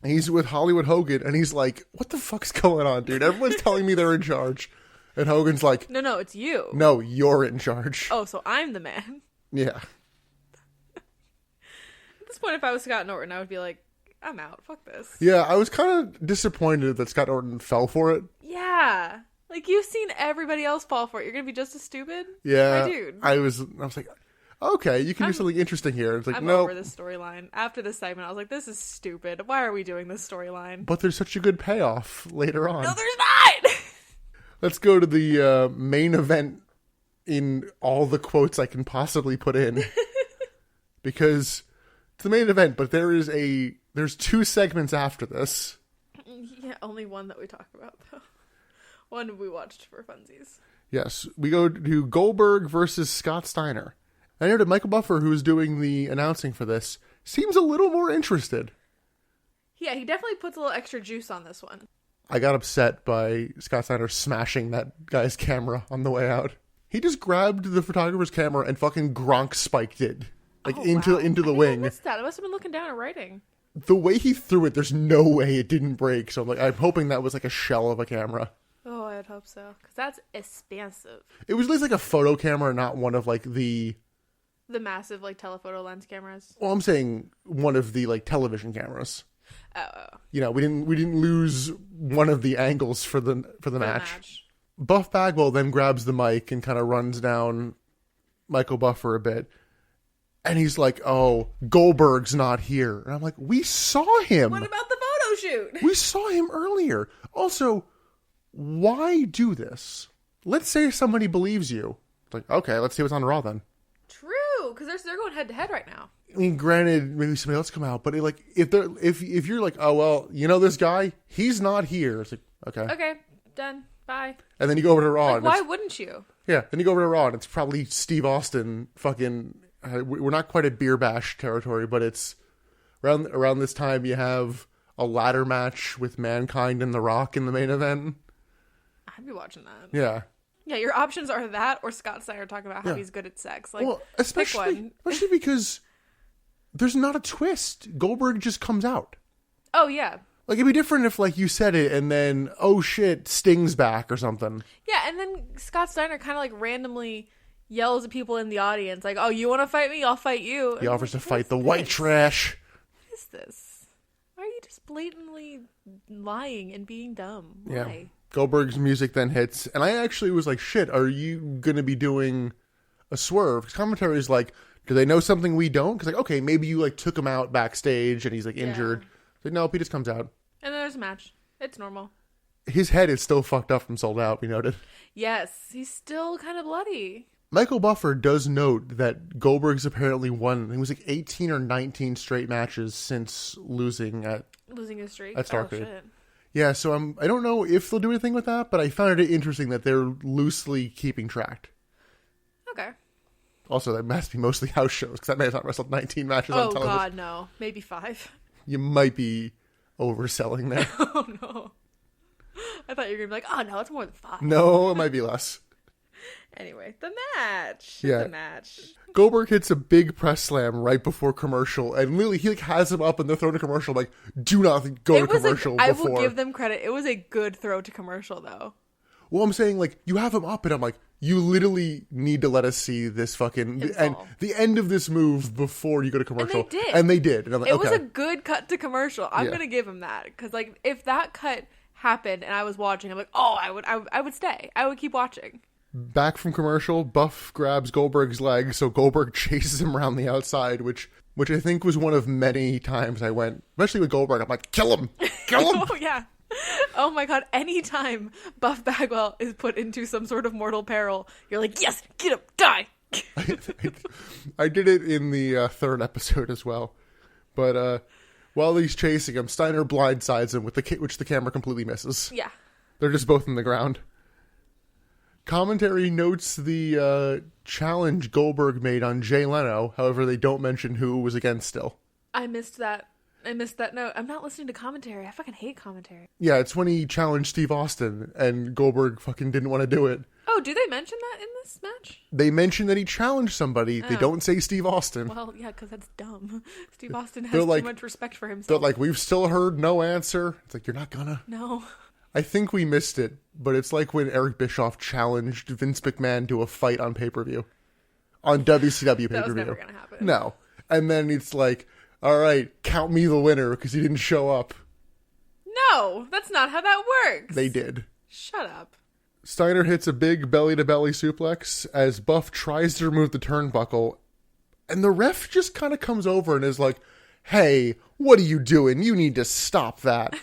He's with Hollywood Hogan, and he's like, what the fuck's going on, dude? Everyone's telling me they're in charge. And Hogan's like... No, it's you. No, you're in charge. Oh, so I'm the man. Yeah. At this point, if I was Scott Norton, I would be like, I'm out. Fuck this. Yeah, I was kind of disappointed that Scott Norton fell for it. Yeah. Like, you've seen everybody else fall for it. You're going to be just as stupid? Yeah. My dude. I was like... Okay, you can do something interesting here. It's like, I'm no. over this storyline. After this segment, I was like, this is stupid. Why are we doing this storyline? But there's such a good payoff later on. No, there's not! Let's go to the main event in all the quotes I can possibly put in. Because it's the main event, but there's two segments after this. Yeah, only one that we talk about, though. One we watched for funsies. Yes, we go to Goldberg versus Scott Steiner. I noted Michael Buffer, who is doing the announcing for this, seems a little more interested. Yeah, he definitely puts a little extra juice on this one. I got upset by Scott Steiner smashing that guy's camera on the way out. He just grabbed the photographer's camera and fucking Gronk spiked it. Into the wing. I missed that. I must have been looking down at writing. The way he threw it, there's no way it didn't break. So I'm hoping that was like a shell of a camera. Oh, I would hope so. Because that's expensive. It was at least like a photo camera, not one of like the massive like telephoto lens cameras. Well, I'm saying one of the like television cameras. Oh. You know, we didn't lose one of the angles for the match. Buff Bagwell then grabs the mic and kind of runs down Michael Buffer a bit. And he's like, "Oh, Goldberg's not here." And I'm like, "We saw him. What about the photo shoot? We saw him earlier." Also, why do this? Let's say somebody believes you. It's like, okay, let's see what's on Raw then. True, because they're going head to head right now. I mean, granted, maybe somebody else come out, but if you're like, oh well, you know this guy, he's not here. It's like, okay, done, bye. And then you go over to Raw. Like, and why wouldn't you? Yeah, then you go over to Raw, and it's probably Steve Austin. Fucking, we're not quite at beer bash territory, but it's around this time. You have a ladder match with Mankind and The Rock in the main event. I'd be watching that. Yeah. Yeah, your options are that or Scott Steiner talking about how he's good at sex. Like, especially because there's not a twist. Goldberg just comes out. Oh, yeah. Like, it'd be different if, like, you said it and then, oh, shit, Sting's back or something. Yeah, and then Scott Steiner kind of, like, randomly yells at people in the audience. Like, oh, you want to fight me? I'll fight you. He offers to fight the white trash. What is this? Why are you just blatantly lying and being dumb? Why? Yeah. Goldberg's music then hits, and I actually was like, shit, are you going to be doing a swerve? Because commentary is like, do they know something we don't? Because, like, okay, maybe you, like, took him out backstage and he's, like, injured. It's like, nope, he just comes out. And then there's a match. It's normal. His head is still fucked up from Sold Out, we noted. Yes, he's still kind of bloody. Michael Buffer does note that Goldberg's apparently won, I think it was like 18 or 19 straight matches since losing his streak at Starrcade. Oh, shit. Yeah, so I don't know if they'll do anything with that, but I found it interesting that they're loosely keeping track. Okay. Also, that must be mostly house shows, because that man has not wrestled 19 matches on television. Oh, God, no. Maybe 5. You might be overselling there. Oh, no. I thought you were going to be like, oh, no, it's more than 5. No, it might be less. Anyway, the match. Yeah. The match. Goldberg hits a big press slam right before commercial, and literally he like has him up and they're throwing a commercial. I'm like, do not go to commercial I before. will give them credit. It was a good throw to commercial, though. Well, I'm saying, like, you have him up, and I'm like, you literally need to let us see this fucking and the end of this move before you go to commercial. And they did. And I'm like, it okay. was a good cut to commercial. I'm gonna give him that, because like if that cut happened and I was watching, I'm like, oh, I would stay. I would keep watching. Back from commercial, Buff grabs Goldberg's leg, so Goldberg chases him around the outside, which I think was one of many times I went, especially with Goldberg, I'm like, kill him! Kill him! Oh, yeah. Oh, my God. Anytime Buff Bagwell is put into some sort of mortal peril, you're like, yes, get him, die! I did it in the third episode as well. But while he's chasing him, Steiner blindsides him, which the camera completely misses. Yeah. They're just both in the ground. Commentary notes the challenge Goldberg made on Jay Leno. However, they don't mention who it was against still. I missed that note. I'm not listening to commentary. I fucking hate commentary. Yeah, it's when he challenged Steve Austin, and Goldberg fucking didn't want to do it. Oh, do they mention that in this match? They mention that he challenged somebody. They don't say Steve Austin. Well, yeah, because that's dumb. Steve Austin has too much respect for himself. They're like, we've still heard no answer. It's like, you're not gonna. No. I think we missed it, but it's like when Eric Bischoff challenged Vince McMahon to a fight on pay-per-view. On WCW pay-per-view. That was never going to happen. No. And then it's like, all right, count me the winner because he didn't show up. No, that's not how that works. They did. Shut up. Steiner hits a big belly-to-belly suplex as Buff tries to remove the turnbuckle, and the ref just kind of comes over and is like, hey, what are you doing? You need to stop that.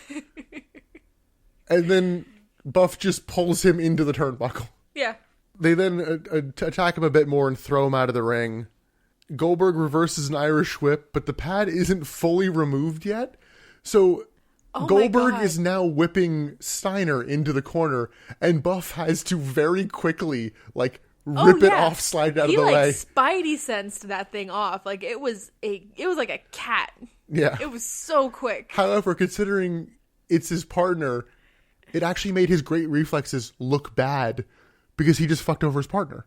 And then Buff just pulls him into the turnbuckle. Yeah. They then attack him a bit more and throw him out of the ring. Goldberg reverses an Irish whip, but the pad isn't fully removed yet. So Goldberg is now whipping Steiner into the corner, and Buff has to very quickly, rip it off, slide it out of the way. Spidey sensed that thing off. Like, it was like a cat. Yeah. It was so quick. However, considering it's his partner, it actually made his great reflexes look bad because he just fucked over his partner.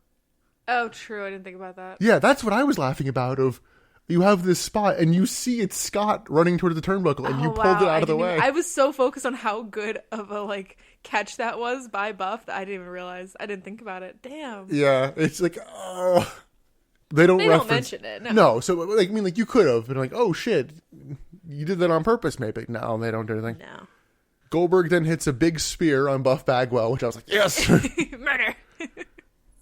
Oh, true. I didn't think about that. Yeah, that's what I was laughing about. Of you have this spot and you see it's Scott running toward the turnbuckle and you pulled it out of the way. I was so focused on how good of a catch that was by Buff that I didn't even realize. I didn't think about it. Damn. Yeah, it's like, oh. They don't mention it. No, so you could have been like, oh shit, you did that on purpose maybe. No, they don't do anything. No. Goldberg then hits a big spear on Buff Bagwell, which I was like, yes! Murder!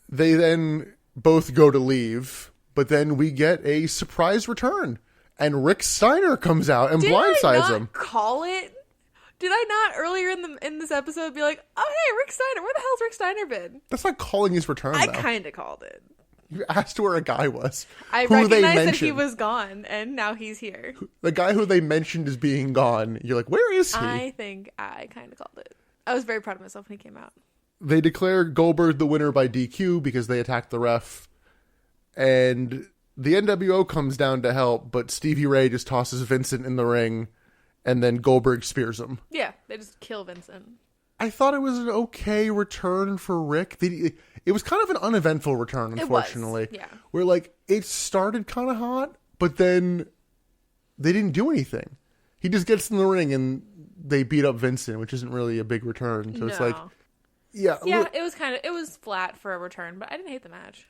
They then both go to leave, but then we get a surprise return. And Rick Steiner comes out and blindsides him. Call it? Did I not earlier in this episode be like, oh hey, Rick Steiner, where the hell's Rick Steiner been? That's not calling his return, I though. kind of called it. You asked where a guy was. I recognized that he was gone, and now he's here. The guy who they mentioned as being gone, you're like, where is he? I think I kind of called it. I was very proud of myself when he came out. They declare Goldberg the winner by DQ because they attacked the ref. And the NWO comes down to help, but Stevie Ray just tosses Vincent in the ring, and then Goldberg spears him. Yeah, they just kill Vincent. I thought it was an okay return for Rick. It was kind of an uneventful return, unfortunately. It was, yeah. Where, it started kind of hot, but then they didn't do anything. He just gets in the ring, and they beat up Vincent, which isn't really a big return. So it's like, yeah. Yeah, it was flat for a return, but I didn't hate the match.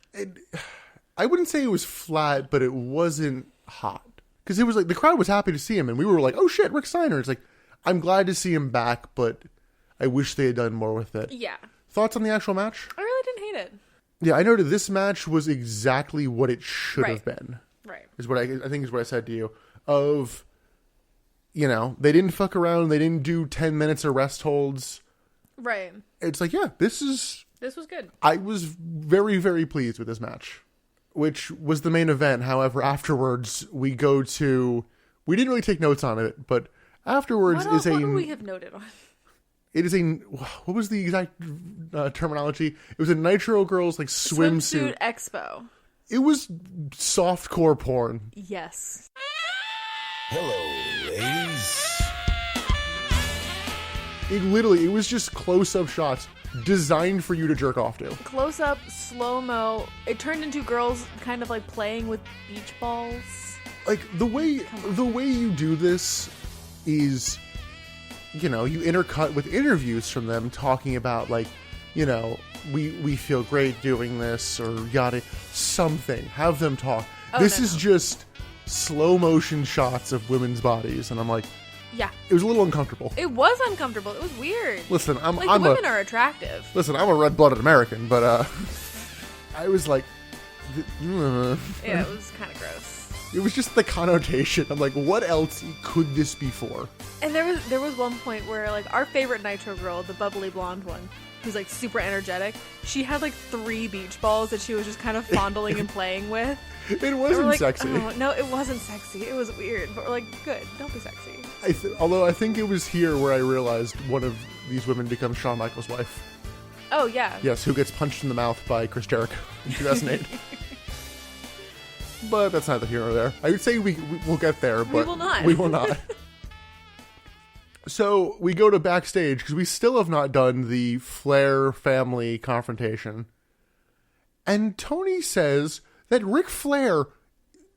I wouldn't say it was flat, but it wasn't hot. Because it was the crowd was happy to see him, and we were like, oh shit, Rick Steiner. It's like, I'm glad to see him back, but I wish they had done more with it. Yeah. Thoughts on the actual match? I really didn't hate it. Yeah, I noted this match was exactly what it should have been. Right. Is what I think is what I said to you. Of, they didn't fuck around. They didn't do 10 minutes of rest holds. Right. It's like, yeah, this was good. I was very, very pleased with this match, which was the main event. However, afterwards, we didn't really take notes on it, but afterwards what would we have noted on? It is what was the exact terminology? It was a Nitro Girls swimsuit expo. It was softcore porn. Yes. Hello, ladies. It was just close-up shots designed for you to jerk off to. Close up, slow mo. It turned into girls kind of like playing with beach balls. Like the way you do this is, you intercut with interviews from them talking about like, we feel great doing this or yada something. Have them talk. This is just slow motion shots of women's bodies, and I'm like, yeah, it was a little uncomfortable. It was uncomfortable. It was weird. Listen, the women are attractive. Listen, I'm a red-blooded American, but I was like, yeah, it was kind of gross. It was just the connotation. I'm like, what else could this be for? And there was one point where like our favorite Nitro girl, the bubbly blonde one, who's like super energetic, she had like 3 beach balls that she was just kind of fondling and playing with. It wasn't like, sexy. Oh, no, it wasn't sexy. It was weird. But we're like, good, don't be sexy. Although I think it was here where I realized one of these women becomes Shawn Michaels' wife. Oh, yeah. Yes, who gets punched in the mouth by Chris Jericho in 2008. But that's neither here nor there. I would say we'll get there, but we will not. So we go to backstage because we still have not done the Flair family confrontation. And Tony says that Ric Flair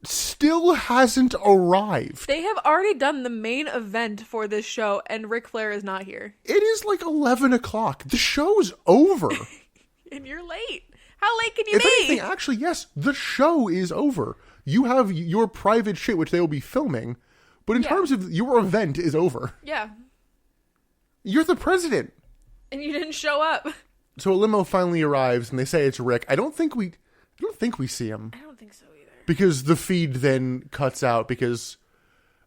still hasn't arrived. They have already done the main event for this show, and Ric Flair is not here. It is like 11 o'clock. The show's over. And you're late. How late can you be? If anything, actually, yes, the show is over. You have your private shit, which they will be filming, but in terms of your event is over. Yeah. You're the president. And you didn't show up. So a limo finally arrives, and they say it's Rick. I don't think we see him. I don't think so either. Because the feed then cuts out because...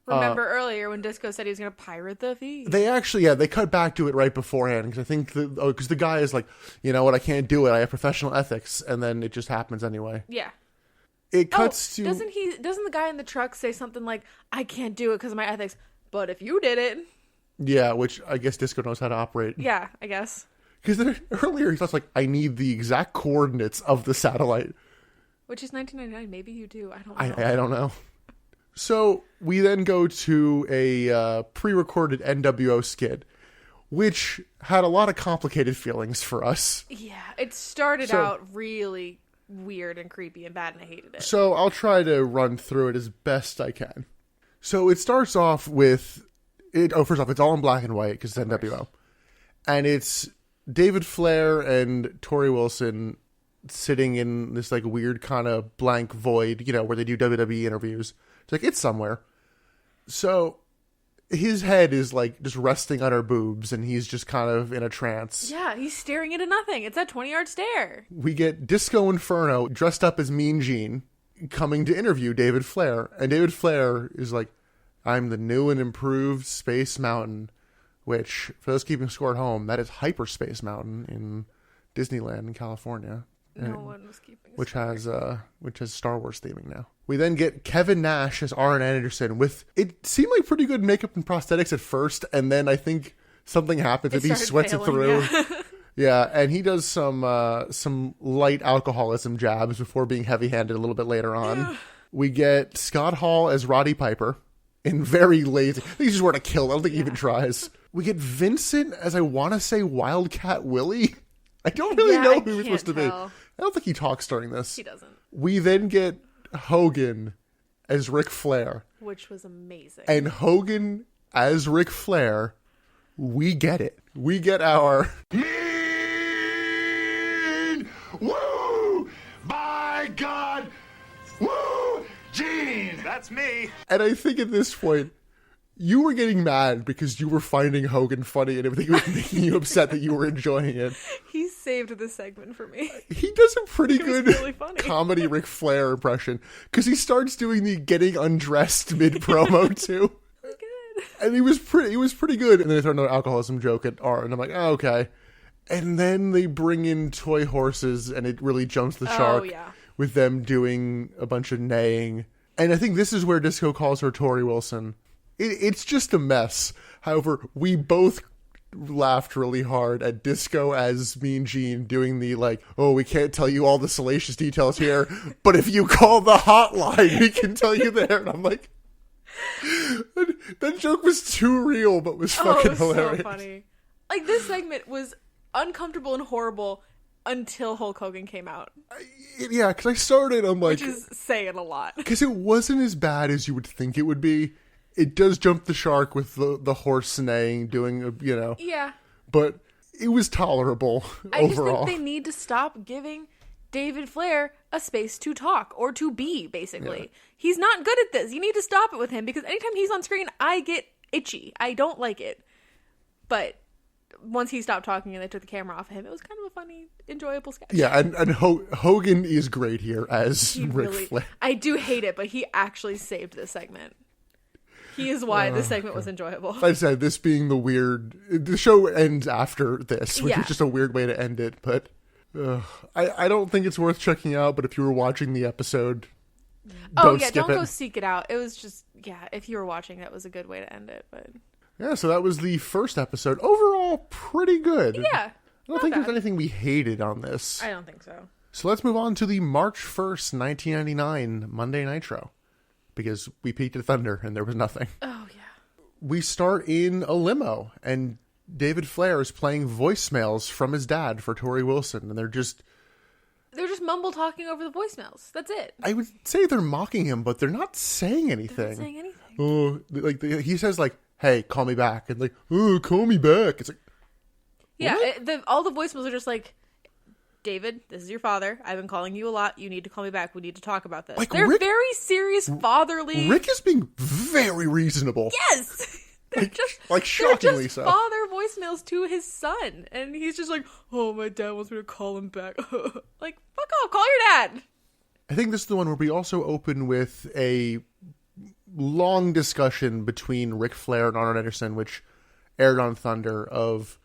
Remember earlier when Disco said he was going to pirate the feed? They actually, they cut back to it right beforehand because I think because the guy is like, you know what, I can't do it. I have professional ethics, and then it just happens anyway. Yeah. It cuts to... Doesn't the guy in the truck say something like, I can't do it because of my ethics, but if you did it... Yeah, which I guess Disco knows how to operate. Yeah, I guess. Because earlier he thought like, I need the exact coordinates of the satellite. Which is 1999. Maybe you do. I don't know. I don't know. So we then go to a pre-recorded NWO skit, which had a lot of complicated feelings for us. Yeah, it started out really weird and creepy and bad, and I hated it. So I'll try to run through it as best I can. So it starts off with... first off, it's all in black and white because it's NWO. And it's David Flair and Tori Wilson sitting in this like weird kind of blank void, where they do WWE interviews. It's like, it's somewhere. So his head is like just resting on her boobs and he's just kind of in a trance. Yeah, he's staring into nothing. It's that 20-yard stare. We get Disco Inferno dressed up as Mean Gene coming to interview David Flair. And David Flair is like, I'm the new and improved Space Mountain, which, for those keeping score at home, that is Hyperspace Mountain in Disneyland in California. No one was keeping which score. Which has Star Wars theming now. We then get Kevin Nash as Arn Anderson with, it seemed like pretty good makeup and prosthetics at first, and then I think something happens and he sweats it through. Yeah. Yeah, and he does some light alcoholism jabs before being heavy-handed a little bit later on. Yeah. We get Scott Hall as Roddy Piper. In very lazy. I think he's just want to kill. I don't think he even tries. We get Vincent as, I want to say, Wildcat Willie. I don't really know who he's supposed to be. I don't think he talks during this. He doesn't. We then get Hogan as Ric Flair. Which was amazing. And Hogan as Ric Flair, we get it. We get our... Mean! Woo! By God! Woo! Gene! That's me. And I think at this point, you were getting mad because you were finding Hogan funny and everything was making you upset that you were enjoying it. He saved this segment for me. He does a pretty good really comedy Ric Flair impression because he starts doing the getting undressed mid-promo too. Good. And he was pretty good. And then they throw another alcoholism joke at R, and I'm like, oh, okay. And then they bring in toy horses, and it really jumps the shark. Oh, yeah. With them doing a bunch of neighing. And I think this is where Disco calls her Tori Wilson. It's just a mess. However, we both laughed really hard at Disco as Mean Gene doing the like, oh, we can't tell you all the salacious details here, but if you call the hotline, we can tell you there. And I'm like, that joke was too real, but was fucking hilarious. So funny. Like, this segment was uncomfortable and horrible until Hulk Hogan came out. Yeah, because I started, I'm like... Which is saying a lot. Because it wasn't as bad as you would think it would be. It does jump the shark with the horse neighing, doing, Yeah. But it was tolerable overall. I just think they need to stop giving David Flair a space to talk or to be, basically. Yeah. He's not good at this. You need to stop it with him because anytime he's on screen, I get itchy. I don't like it. But once he stopped talking and they took the camera off of him, it was kind of a funny, enjoyable sketch. Yeah, and Hogan is great here as Ric Flair. I do hate it, but he actually saved this segment. He is why this segment was enjoyable. Like I said, this being the show ends after this, which is just a weird way to end it, but I don't think it's worth checking out, but if you were watching the episode, don't go seek it out. It was just, if you were watching, that was a good way to end it, but... Yeah, so that was the first episode. Overall, pretty good. Yeah. I don't think there's anything we hated on this. I don't think so. So let's move on to the March 1st, 1999 Monday Nitro. Because we peeked at Thunder and there was nothing. Oh, yeah. We start in a limo and David Flair is playing voicemails from his dad for Tori Wilson. And they're just mumble talking over the voicemails. That's it. I would say they're mocking him, but they're not saying anything. They're not saying anything. Oh, he says like, hey, call me back. And like, oh, call me back. It's like, yeah, all the voicemails are just like, David, this is your father. I've been calling you a lot. You need to call me back. We need to talk about this. Like, they're very serious, fatherly. Rick is being very reasonable. Yes. They're shockingly just so. Father voicemails to his son. And he's just like, oh, my dad wants me to call him back. Like, fuck off. Call your dad. I think this is the one where we also open with a long discussion between Ric Flair and Arn Anderson, which aired on Thunder, of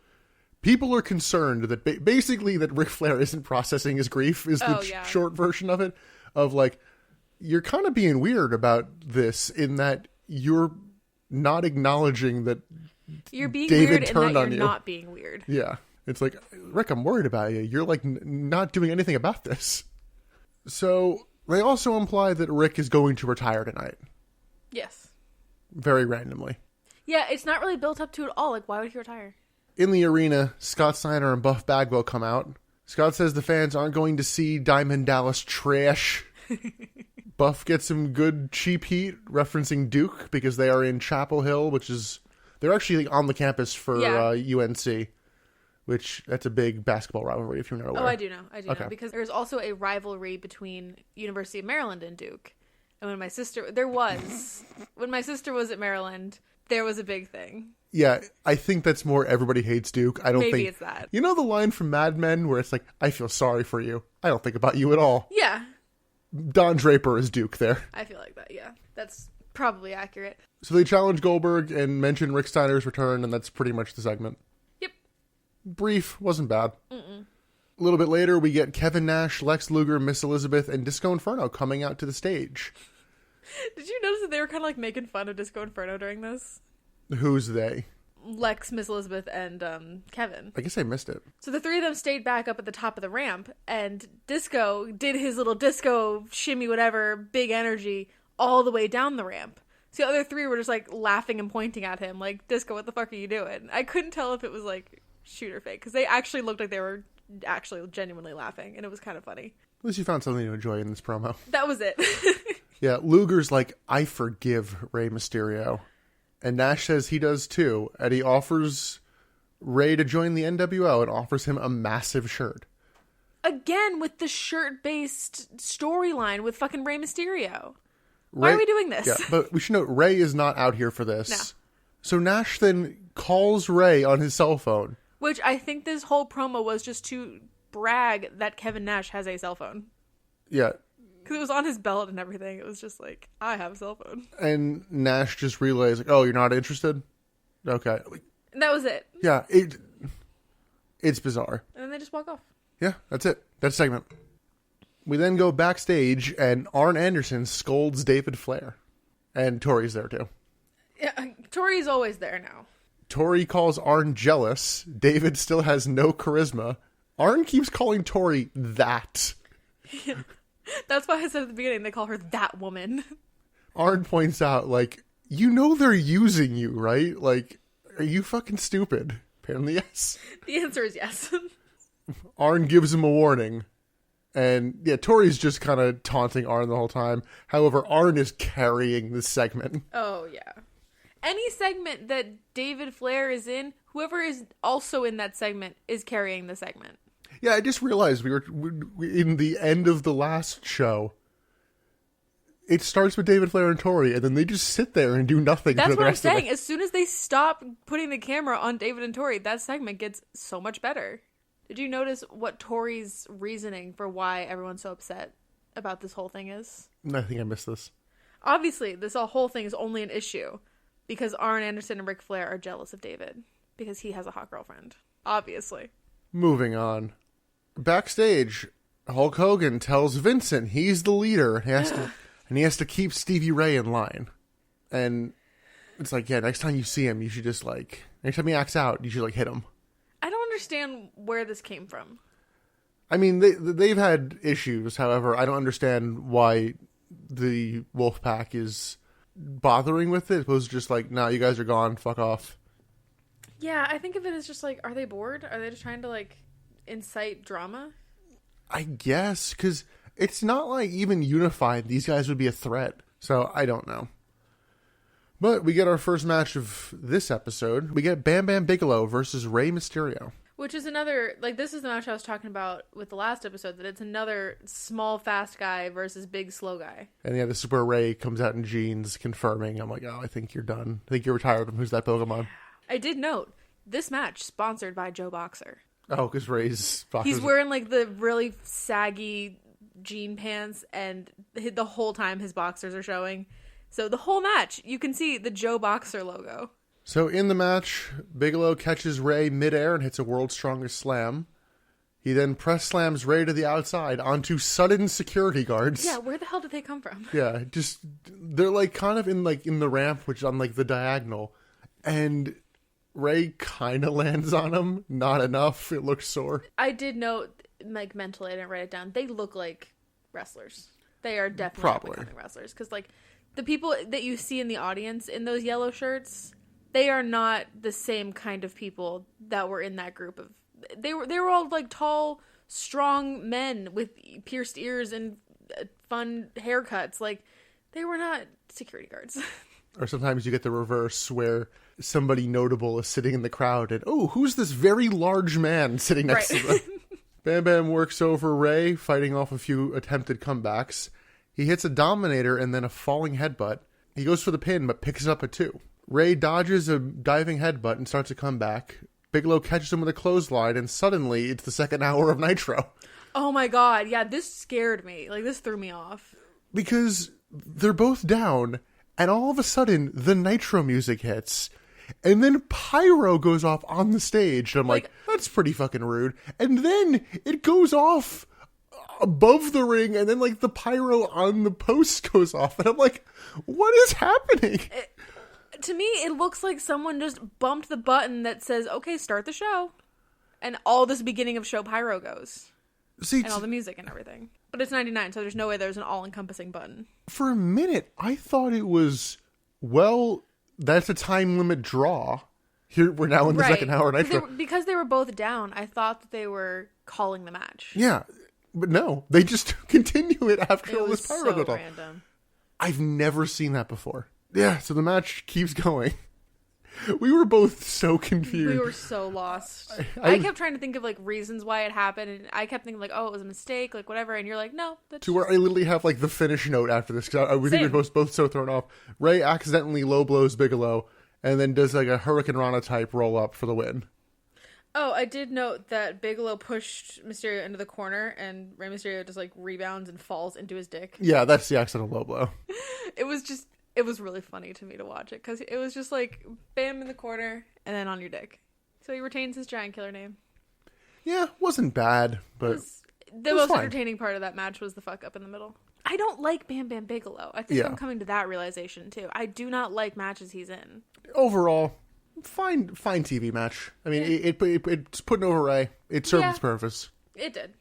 people are concerned that basically that Ric Flair isn't processing his grief is the short version of it. Of like, you're kind of being weird about this in that you're not acknowledging that you're being David weird turned and that on you're you. Not being weird. Yeah. It's like, Rick, I'm worried about you. You're like not doing anything about this. So they also imply that Rick is going to retire tonight. Yes. Very randomly. Yeah, it's not really built up to it at all. Like, why would he retire? In the arena, Scott Steiner and Buff Bagwell come out. Scott says the fans aren't going to see Diamond Dallas trash. Buff gets some good cheap heat referencing Duke because they are in Chapel Hill, which is... They're actually on the campus for UNC, which that's a big basketball rivalry if you're not aware. Oh, I do know. Know. Because there's also a rivalry between University of Maryland and Duke. And when my sister was at Maryland, there was a big thing. Yeah, I think that's more everybody hates Duke. I don't think... Maybe it's that. You know the line from Mad Men where it's like, I feel sorry for you. I don't think about you at all. Yeah. Don Draper is Duke there. I feel like that, yeah. That's probably accurate. So they challenge Goldberg and mention Rick Steiner's return, and that's pretty much the segment. Yep. Brief, wasn't bad. A little bit later, we get Kevin Nash, Lex Luger, Miss Elizabeth, and Disco Inferno coming out to the stage. Did you notice that they were kind of like making fun of Disco Inferno during this? Who's they? Lex, Miss Elizabeth, and Kevin. I guess I missed it. So the three of them stayed back up at the top of the ramp, and Disco did his little disco shimmy whatever, big energy, all the way down the ramp. So the other three were just like laughing and pointing at him, like, Disco, what the fuck are you doing? I couldn't tell if it was like shoot or fake, because they actually looked like they were actually genuinely laughing, and it was kind of funny. At least you found something to enjoy in this promo. That was it. Yeah, Luger's like, I forgive Rey Mysterio. And Nash says he does too, and he offers Rey to join the NWO and offers him a massive shirt. Again, with the shirt-based storyline with fucking Rey Mysterio. Why are we doing this? Yeah, but we should note, Rey is not out here for this. No. So Nash then calls Rey on his cell phone. Which I think this whole promo was just to brag that Kevin Nash has a cell phone. Yeah. Because it was on his belt and everything. It was just like, I have a cell phone. And Nash just relays, like, oh, you're not interested? Okay. And that was it. Yeah, it's bizarre. And then they just walk off. Yeah, that's it. That's segment. We then go backstage, and Arn Anderson scolds David Flair. And Tori's there, too. Yeah, Tori's always there now. Tori calls Arn jealous. David still has no charisma. Arn keeps calling Tori that. Yeah. That's why I said at the beginning they call her that woman. Arn points out, like, you know they're using you, right? Like, are you fucking stupid? Apparently, yes. The answer is yes. Arn gives him a warning. And, yeah, Tori's just kind of taunting Arn the whole time. However, Arn is carrying this segment. Oh, yeah. Any segment that David Flair is in, whoever is also in that segment is carrying the segment. Yeah, I just realized we were in the end of the last show. It starts with David Flair and Tori, and then they just sit there and do nothing. That's for the what I'm rest of saying. it. As soon as they stop putting the camera on David and Tori, that segment gets so much better. Did you notice what Tori's reasoning for why everyone's so upset about this whole thing is? I think I missed this. Obviously, this whole thing is only an issue because Arn Anderson and Ric Flair are jealous of David because he has a hot girlfriend. Obviously. Moving on. Backstage, Hulk Hogan tells Vincent he's the leader and he has to keep Stevie Ray in line. And it's like, yeah, next time you see him, you should just next time he acts out, you should hit him. I don't understand where this came from. I mean, they've had issues. However, I don't understand why the Wolfpack is bothering with it. It was just no, you guys are gone. Fuck off. Yeah, I think of it as just are they bored? Are they just trying to incite drama? I guess, because it's not even unified. These guys would be a threat. So I don't know. But we get our first match of this episode. We get Bam Bam Bigelow versus Rey Mysterio. Which is another, this is the match I was talking about with the last episode, that it's another small, fast guy versus big, slow guy. And yeah, the Super Ray comes out in jeans, confirming. I'm like, oh, I think you're done. I think you're retired. Who's that Pokemon? I did note, this match sponsored by Joe Boxer. Oh, because Ray's boxers. He's wearing the really saggy jean pants, and the whole time his boxers are showing. So the whole match, you can see the Joe Boxer logo. So in the match, Bigelow catches Ray midair and hits a World's Strongest Slam. He then press slams Ray to the outside onto sudden security guards. Yeah, where the hell did they come from? Yeah, just they're kind of in the ramp, which is on the diagonal, and Ray kind of lands on him. Not enough. It looks sore. I did note, mentally, I didn't write it down. They look like wrestlers. They are definitely becoming wrestlers, because the people that you see in the audience in those yellow shirts, they are not the same kind of people that were in that group of. They were all tall, strong men with pierced ears and fun haircuts. They were not security guards. Or sometimes you get the reverse where somebody notable is sitting in the crowd and, oh, who's this very large man sitting next to them? Bam Bam works over Ray, fighting off a few attempted comebacks. He hits a Dominator and then a falling headbutt. He goes for the pin, but picks it up at 2. Ray dodges a diving headbutt and starts a comeback. Bigelow catches him with a clothesline, and suddenly it's the second hour of Nitro. Oh my god, yeah, this scared me. This threw me off. Because they're both down, and all of a sudden, the Nitro music hits. And then pyro goes off on the stage. And I'm like, that's pretty fucking rude. And then it goes off above the ring, and then the pyro on the post goes off. And I'm like, what is happening? To me, it looks like someone just bumped the button that says, okay, start the show. And all this beginning of show pyro goes. See, and all the music and everything. But it's 99, so there's no way there's an all-encompassing button. For a minute, I thought it was, that's a time limit draw. Here, we're now in the second hour of Nitro. Because they were both down, I thought that they were calling the match. Yeah, but no. They just continue it after all this pyro goes off. Random. I've never seen that before. Yeah, so the match keeps going. We were both so confused. We were so lost. I kept trying to think of reasons why it happened, and I kept thinking oh, it was a mistake, whatever. And you're like, no, that's where I literally have the finish note after this because we think we were both so thrown off. Ray accidentally low blows Bigelow, and then does a Hurricane Rana type roll up for the win. Oh, I did note that Bigelow pushed Mysterio into the corner, and Rey Mysterio just rebounds and falls into his dick. Yeah, that's the accidental low blow. It was really funny to me to watch it, because it was just bam in the corner, and then on your dick. So he retains his giant killer name. Yeah, wasn't bad, but the most entertaining part of that match was the fuck up in the middle. I don't like Bam Bam Bigelow. I think I'm coming to that realization, too. I do not like matches he's in. Overall, fine TV match. I mean, it's putting over Ray. It served its purpose. It did.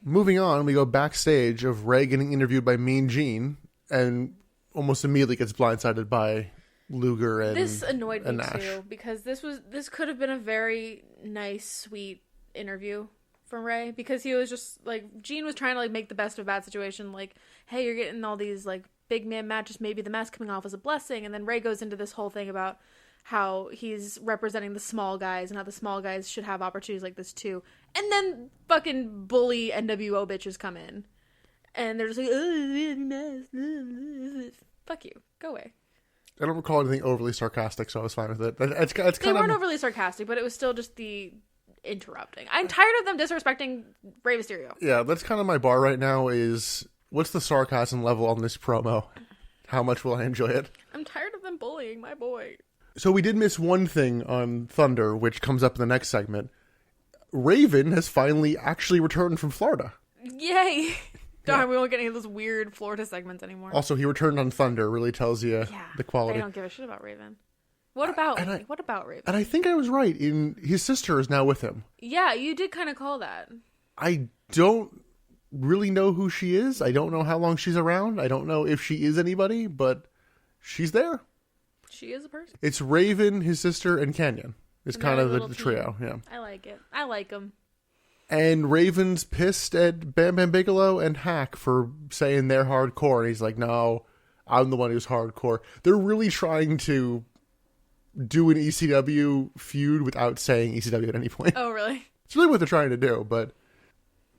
Moving on, we go backstage of Ray getting interviewed by Mean Gene, and almost immediately gets blindsided by Luger and This annoyed me Nash. too, because this could have been a very nice, sweet interview from Ray, because he was just like, Gene was trying to like make the best of a bad situation, like, hey, you're getting all these like big man matches, maybe the mask coming off as a blessing, and then Ray goes into this whole thing about how he's representing the small guys and how the small guys should have opportunities like this too, and then fucking bully NWO bitches come in and they're just like, fuck you, go away. I don't recall anything overly sarcastic, so I was fine with it. It's They kind weren't of overly sarcastic, but it was still just the interrupting. I'm tired of them disrespecting Rey Mysterio. yeah. That's kind of my bar right now. Is what's the sarcasm level on this promo? How much will I enjoy it? I'm tired of them bullying my boy. So we did miss one thing on Thunder, which comes up in the next segment. Raven has finally actually returned from Florida. Yay! Darn, we won't get any of those weird Florida segments anymore. Also, he returned on Thunder. Really tells you the quality. They don't give a shit about Raven. What about Raven? And I think I was right. His sister is now with him. Yeah, you did kind of call that. I don't really know who she is. I don't know how long she's around. I don't know if she is anybody, but she's there. She is a person. It's Raven, his sister, and Canyon. It's And kind they're of a the little trio, team. yeah. I like it. I like them. And Raven's pissed at Bam Bam Bigelow and Hack for saying they're hardcore. And he's like, no, I'm the one who's hardcore. They're really trying to do an ECW feud without saying ECW at any point. Oh, really? It's really what they're trying to do. But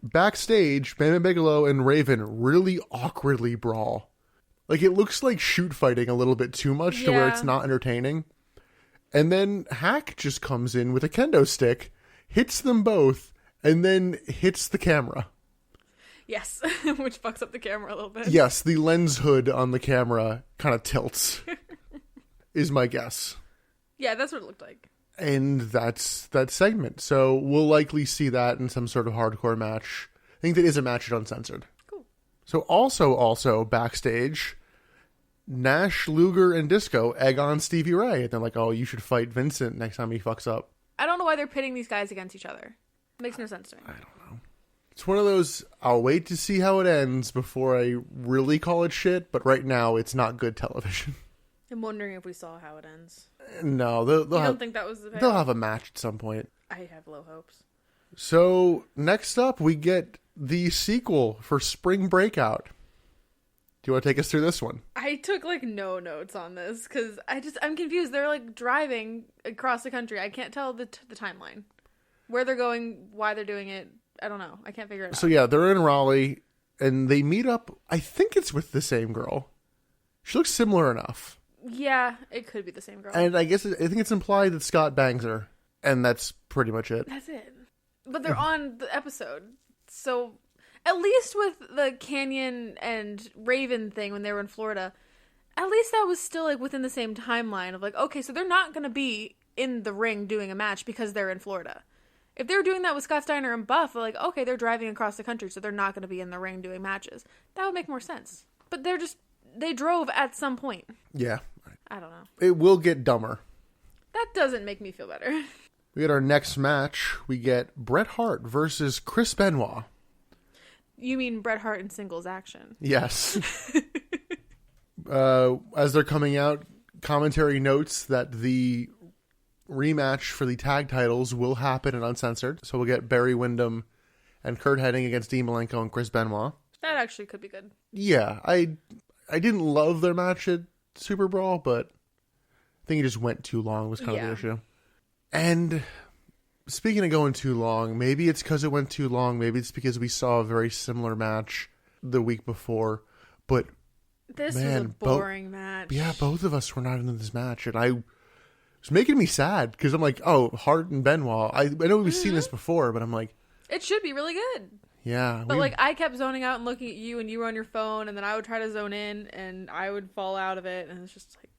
backstage, Bam Bam Bigelow and Raven really awkwardly brawl. Like, it looks like shoot fighting a little bit too much to where Yeah. it's not entertaining. And then Hack just comes in with a kendo stick, hits them both, and then hits the camera. Yes, which fucks up the camera a little bit. Yes, the lens hood on the camera kind of tilts, is my guess. Yeah, that's what it looked like. And that's that segment. So we'll likely see that in some sort of hardcore match. I think that is a match at Uncensored. Cool. So also backstage, Nash, Luger, and Disco egg on Stevie Ray. And they're like, oh, you should fight Vincent next time he fucks up. I don't know why they're pitting these guys against each other. Makes no sense to me. I don't know. It's one of those, I'll wait to see how it ends before I really call it shit. But right now, it's not good television. I'm wondering if we saw how it ends. No, they'll You have, don't think that was the they'll have a match at some point. I have low hopes. So next up, we get the sequel for Spring Breakout. Do you want to take us through this one? I took like no notes on this because I'm confused. They're like driving across the country. I can't tell the timeline, where they're going, why they're doing it. I don't know. I can't figure it out. So yeah, they're in Raleigh, and they meet up. I think it's with the same girl. She looks similar enough. Yeah, it could be the same girl. And I think it's implied that Scott bangs her, and that's pretty much it. That's it. But they're on the episode, so at least with the Canyon and Raven thing when they were in Florida, at least that was still like within the same timeline of like, okay, so they're not going to be in the ring doing a match because they're in Florida. If they were doing that with Scott Steiner and Buff, like, okay, they're driving across the country, so they're not going to be in the ring doing matches. That would make more sense. But they drove at some point. Yeah. I don't know. It will get dumber. That doesn't make me feel better. We get our next match. We get Bret Hart versus Chris Benoit. You mean Bret Hart in singles action? Yes. As they're coming out, commentary notes that the rematch for the tag titles will happen in Uncensored. So we'll get Barry Windham and Kurt Hennig against Dean Malenko and Chris Benoit. That actually could be good. Yeah, I didn't love their match at Super Brawl, but I think it just went too long was kind of the issue. And speaking of going too long, maybe it's because it went too long. Maybe it's because we saw a very similar match the week before. But this was a boring match. Yeah, both of us were not into this match, and it was making me sad because I'm like, oh, Hart and Benoit. I know we've seen this before, but I'm like, it should be really good. Yeah, but like I kept zoning out and looking at you, and you were on your phone, and then I would try to zone in, and I would fall out of it, and it's just like,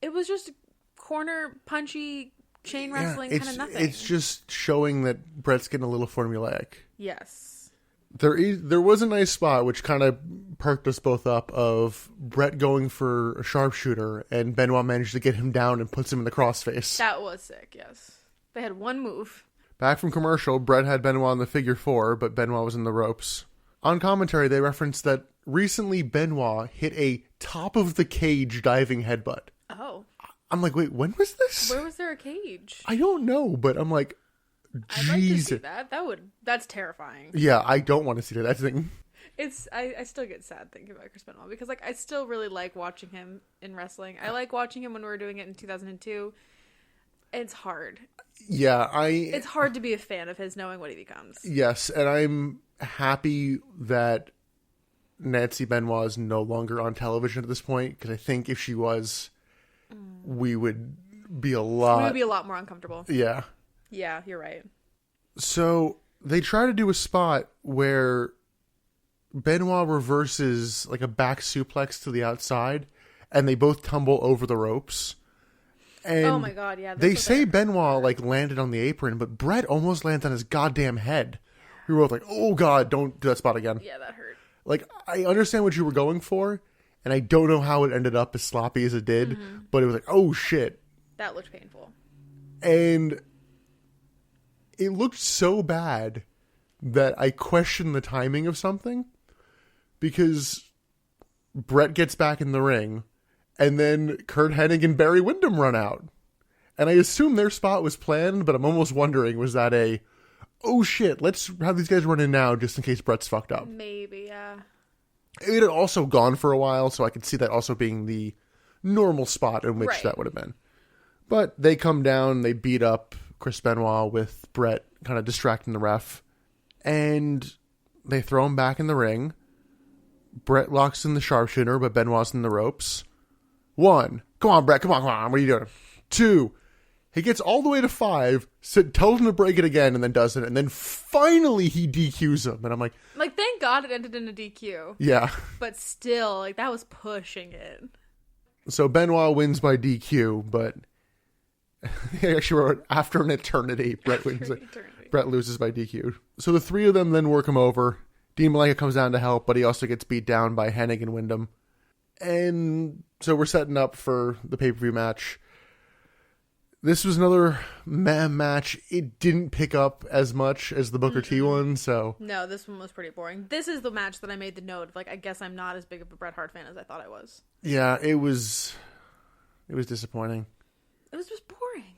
it was just corner punchy chain wrestling kind of nothing. It's just showing that Bret's getting a little formulaic. Yes. There was a nice spot which kind of perked us both up of Bret going for a sharpshooter and Benoit managed to get him down and puts him in the crossface. That was sick, yes. They had one move. Back from commercial, Bret had Benoit in the figure 4, but Benoit was in the ropes. On commentary, they referenced that recently Benoit hit a top of the cage diving headbutt. Oh. I'm like, wait, when was this? Where was there a cage? I don't know, but I'm like, I'd like to see Jesus. that. That's terrifying. Yeah, I don't want to see that. That's the thing. I still get sad thinking about Chris Benoit because like I still really like watching him in wrestling. I like watching him when we were doing it in 2002. It's hard. Yeah, It's hard to be a fan of his knowing what he becomes. Yes, and I'm happy that Nancy Benoit is no longer on television at this point, because I think if she was, we would be a lot... We would be a lot more uncomfortable. Yeah. Yeah, you're right. So, they try to do a spot where Benoit reverses like a back suplex to the outside, and they both tumble over the ropes. And oh my god, yeah. They say Benoit like landed on the apron, but Brett almost lands on his goddamn head. We were both like, oh god, don't do that spot again. Yeah, that hurt. Like, I understand what you were going for, and I don't know how it ended up as sloppy as it did, but it was like, oh shit. That looked painful. And it looked so bad that I questioned the timing of something, because Brett gets back in the ring, and then Kurt Hennig and Barry Windham run out. And I assume their spot was planned, but I'm almost wondering, was that oh shit, let's have these guys run in now just in case Brett's fucked up. Maybe, yeah. It had also gone for a while, so I could see that also being the normal spot in which that would have been. But they come down, they beat up Chris Benoit with Brett kind of distracting the ref, and they throw him back in the ring. Brett locks in the sharpshooter, but Benoit's in the ropes. 1, come on, Brett, come on, what are you doing? 2, he gets all the way to 5, tells him to break it again, and then does it, and then finally he DQs him, and I'm like... Like, thank God it ended in a DQ. Yeah. But still, like, that was pushing it. So Benoit wins by DQ, but... I actually wrote, after an eternity, Brett wins. Brett loses by DQ. So the three of them then work him over. Dean Malenko comes down to help, but he also gets beat down by Hennig and Windham. And so we're setting up for the pay-per-view match. This was another match. It didn't pick up as much as the Booker T one, so... No, this one was pretty boring. This is the match that I made the note of, like, I guess I'm not as big of a Bret Hart fan as I thought I was. Yeah, it was disappointing. It was just boring.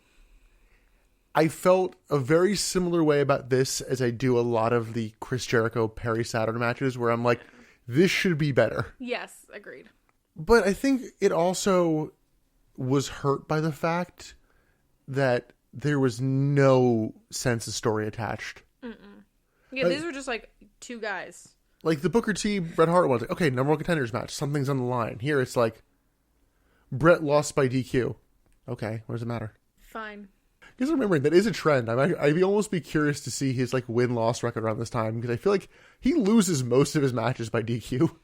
I felt a very similar way about this as I do a lot of the Chris Jericho Perry Saturn matches, where I'm like, this should be better. Yes, agreed. But I think it also was hurt by the fact that there was no sense of story attached. Yeah, these were just like two guys. Like the Booker T Bret Hart one's like, okay, number one contenders match, something's on the line. Here it's like, Bret lost by DQ. Okay, what does it matter? Fine. Because remembering that is a trend. I'd almost be curious to see his like win-loss record around this time, because I feel like he loses most of his matches by DQ.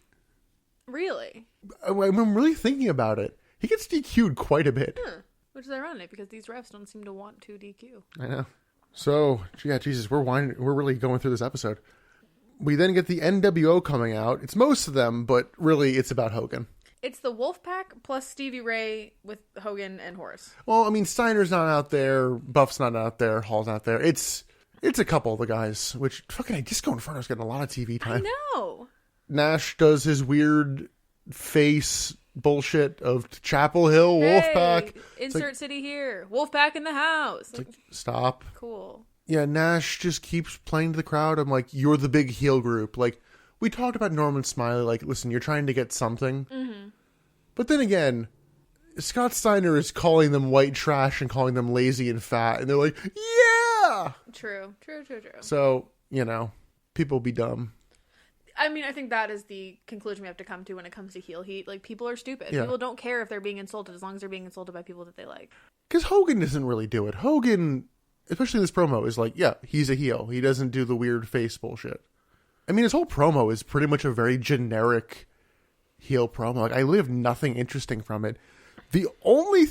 Really? I'm really thinking about it. He gets DQ'd quite a bit. Which is ironic, because these refs don't seem to want to DQ. I know. So, yeah, Jesus, we're really going through this episode. We then get the NWO coming out. It's most of them, but really it's about Hogan. It's the Wolfpack plus Stevie Ray with Hogan and Horace. Well, I mean, Steiner's not out there, Buff's not out there, Hall's not there. It's a couple of the guys, which fucking Disco Inferno's getting a lot of TV time. I know. Nash does his weird face bullshit of Chapel Hill, Wolfpack. Insert city here. Wolfpack in the house. Like, stop. Cool. Yeah, Nash just keeps playing to the crowd. I'm like, you're the big heel group. Like, we talked about Norman Smiley. Like, listen, you're trying to get something. Mm-hmm. But then again, Scott Steiner is calling them white trash and calling them lazy and fat. And they're like, yeah! True. So, people be dumb. I mean, I think that is the conclusion we have to come to when it comes to heel heat. Like, people are stupid. Yeah. People don't care if they're being insulted as long as they're being insulted by people that they like. Because Hogan doesn't really do it. Hogan, especially in this promo, is like, yeah, he's a heel. He doesn't do the weird face bullshit. I mean, his whole promo is pretty much a very generic heel promo. Like, I really have nothing interesting from it. The only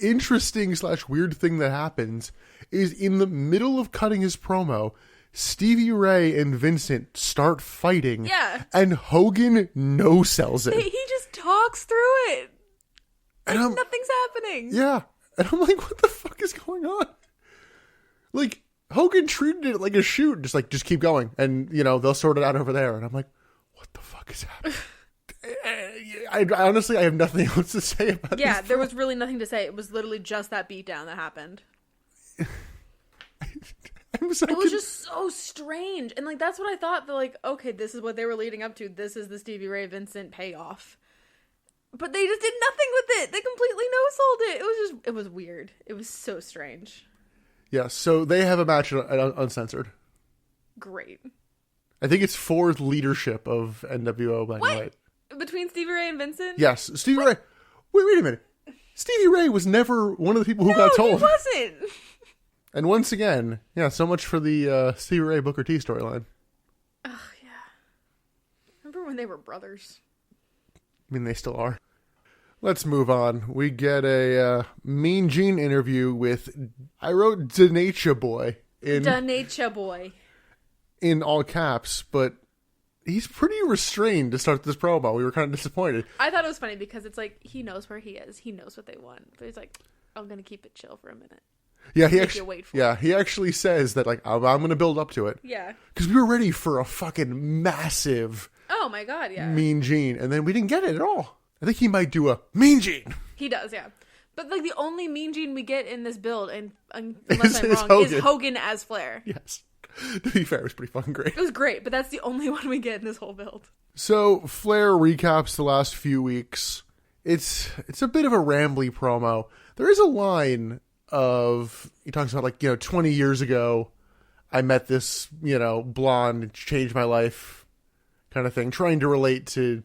interesting / weird thing that happens is in the middle of cutting his promo, Stevie Ray and Vincent start fighting. Yeah. And Hogan no-sells it. He just talks through it. Like, And nothing's happening. Yeah. And I'm like, what the fuck is going on? Like, Hogan treated it like a shoot. Just keep going. And, they'll sort it out over there. And I'm like, what the fuck is happening? I honestly, I have nothing else to say about this. Yeah, there was really nothing to say. It was literally just that beatdown that happened. It was just so strange. And, like, that's what I thought. That, like, okay, this is what they were leading up to. This is the Stevie Ray Vincent payoff. But they just did nothing with it. They completely no-sold it. It was weird. It was so strange. Yeah, so they have a match at Uncensored. Great. I think it's for leadership of NWO Black and White. Between Stevie Ray and Vincent? Yes, Stevie Ray. Wait a minute. Stevie Ray was never one of the people who got told. No, he wasn't. And once again, yeah, so much for the Stevie Ray Booker T storyline. Oh, yeah. Remember when they were brothers? I mean, they still are. Let's move on. We get a Mean Gene interview with, I wrote Denature Boy. Denature Boy. In all caps, but he's pretty restrained to start this promo. We were kind of disappointed. I thought it was funny because it's like, he knows where he is. He knows what they want. But he's like, I'm going to keep it chill for a minute. Yeah, he actually says that, like, I'm going to build up to it. Yeah. Because we were ready for a fucking massive oh my god, yeah. Mean Gene, and then we didn't get it at all. I think he might do a Mean Gene. He does, yeah. But, like, the only Mean Gene we get in this build, and unless I'm wrong, is Hogan as Flair. Yes. To be fair, it was pretty fucking great. It was great, but that's the only one we get in this whole build. So, Flair recaps the last few weeks. It's a bit of a rambly promo. There is a line of, he talks about, like, 20 years ago, I met this, blonde, it changed my life kind of thing, trying to relate to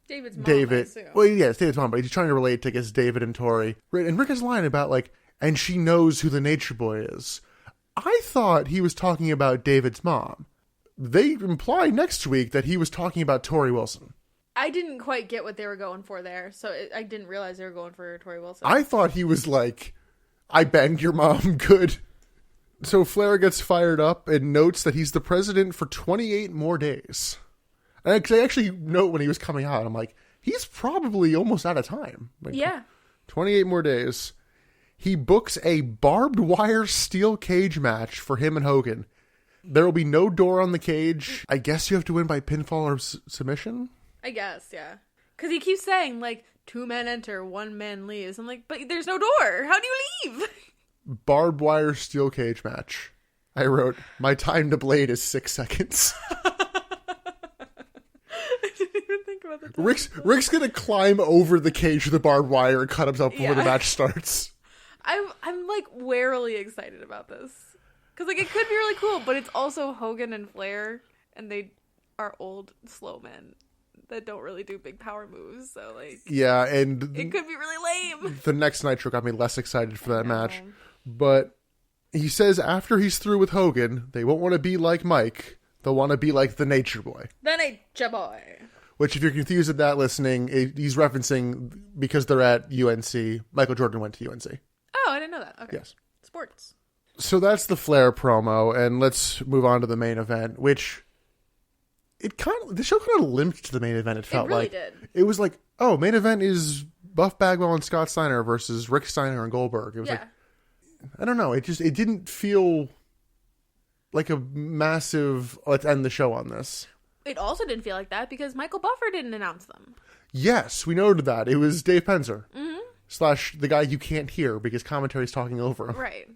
David's mom, David. Well, yeah, it's David's mom, but he's trying to relate to, I guess, David and Tori. And Rick has a line about, like, and she knows who the Nature Boy is. I thought he was talking about David's mom. They imply next week that he was talking about Tori Wilson. I didn't quite get what they were going for there, so I didn't realize they were going for Tori Wilson. I thought he was like, I banged your mom good. So Flair gets fired up and notes that he's the president for 28 more days. And I actually note when he was coming out, I'm like, he's probably almost out of time. Like, yeah. 28 more days. He books a barbed wire steel cage match for him and Hogan. There will be no door on the cage. I guess you have to win by pinfall or submission? I guess, yeah. Because he keeps saying, like, 2 men enter, 1 man leaves. I'm like, but there's no door. How do you leave? Barbed wire steel cage match. I wrote, my time to blade is 6 seconds. I didn't even think about that. Rick's gonna climb over the cage with the barbed wire and cut himself before the match starts. I'm like warily excited about this. Because, like, it could be really cool, but it's also Hogan and Flair, and they are old, slow men that don't really do big power moves, so, like... Yeah, and... it could be really lame. The next Nitro got me less excited for that match. But he says after he's through with Hogan, they won't want to be like Mike. They'll want to be like the Nature Boy. The Nature Boy. Which, if you're confused at that listening, he's referencing because they're at UNC. Michael Jordan went to UNC. Oh, I didn't know that. Okay. Yes. Sports. So that's the Flair promo, and let's move on to the main event, which the show kind of limped to the main event. It felt really like did. It was like, oh, main event is Buff Bagwell and Scott Steiner versus Rick Steiner and Goldberg. It was like, I don't know. It didn't feel like a massive let's end the show on this. It also didn't feel like that because Michael Buffer didn't announce them. Yes, we noted that. It was Dave Penzer. / the guy you can't hear because commentary's talking over him. Right.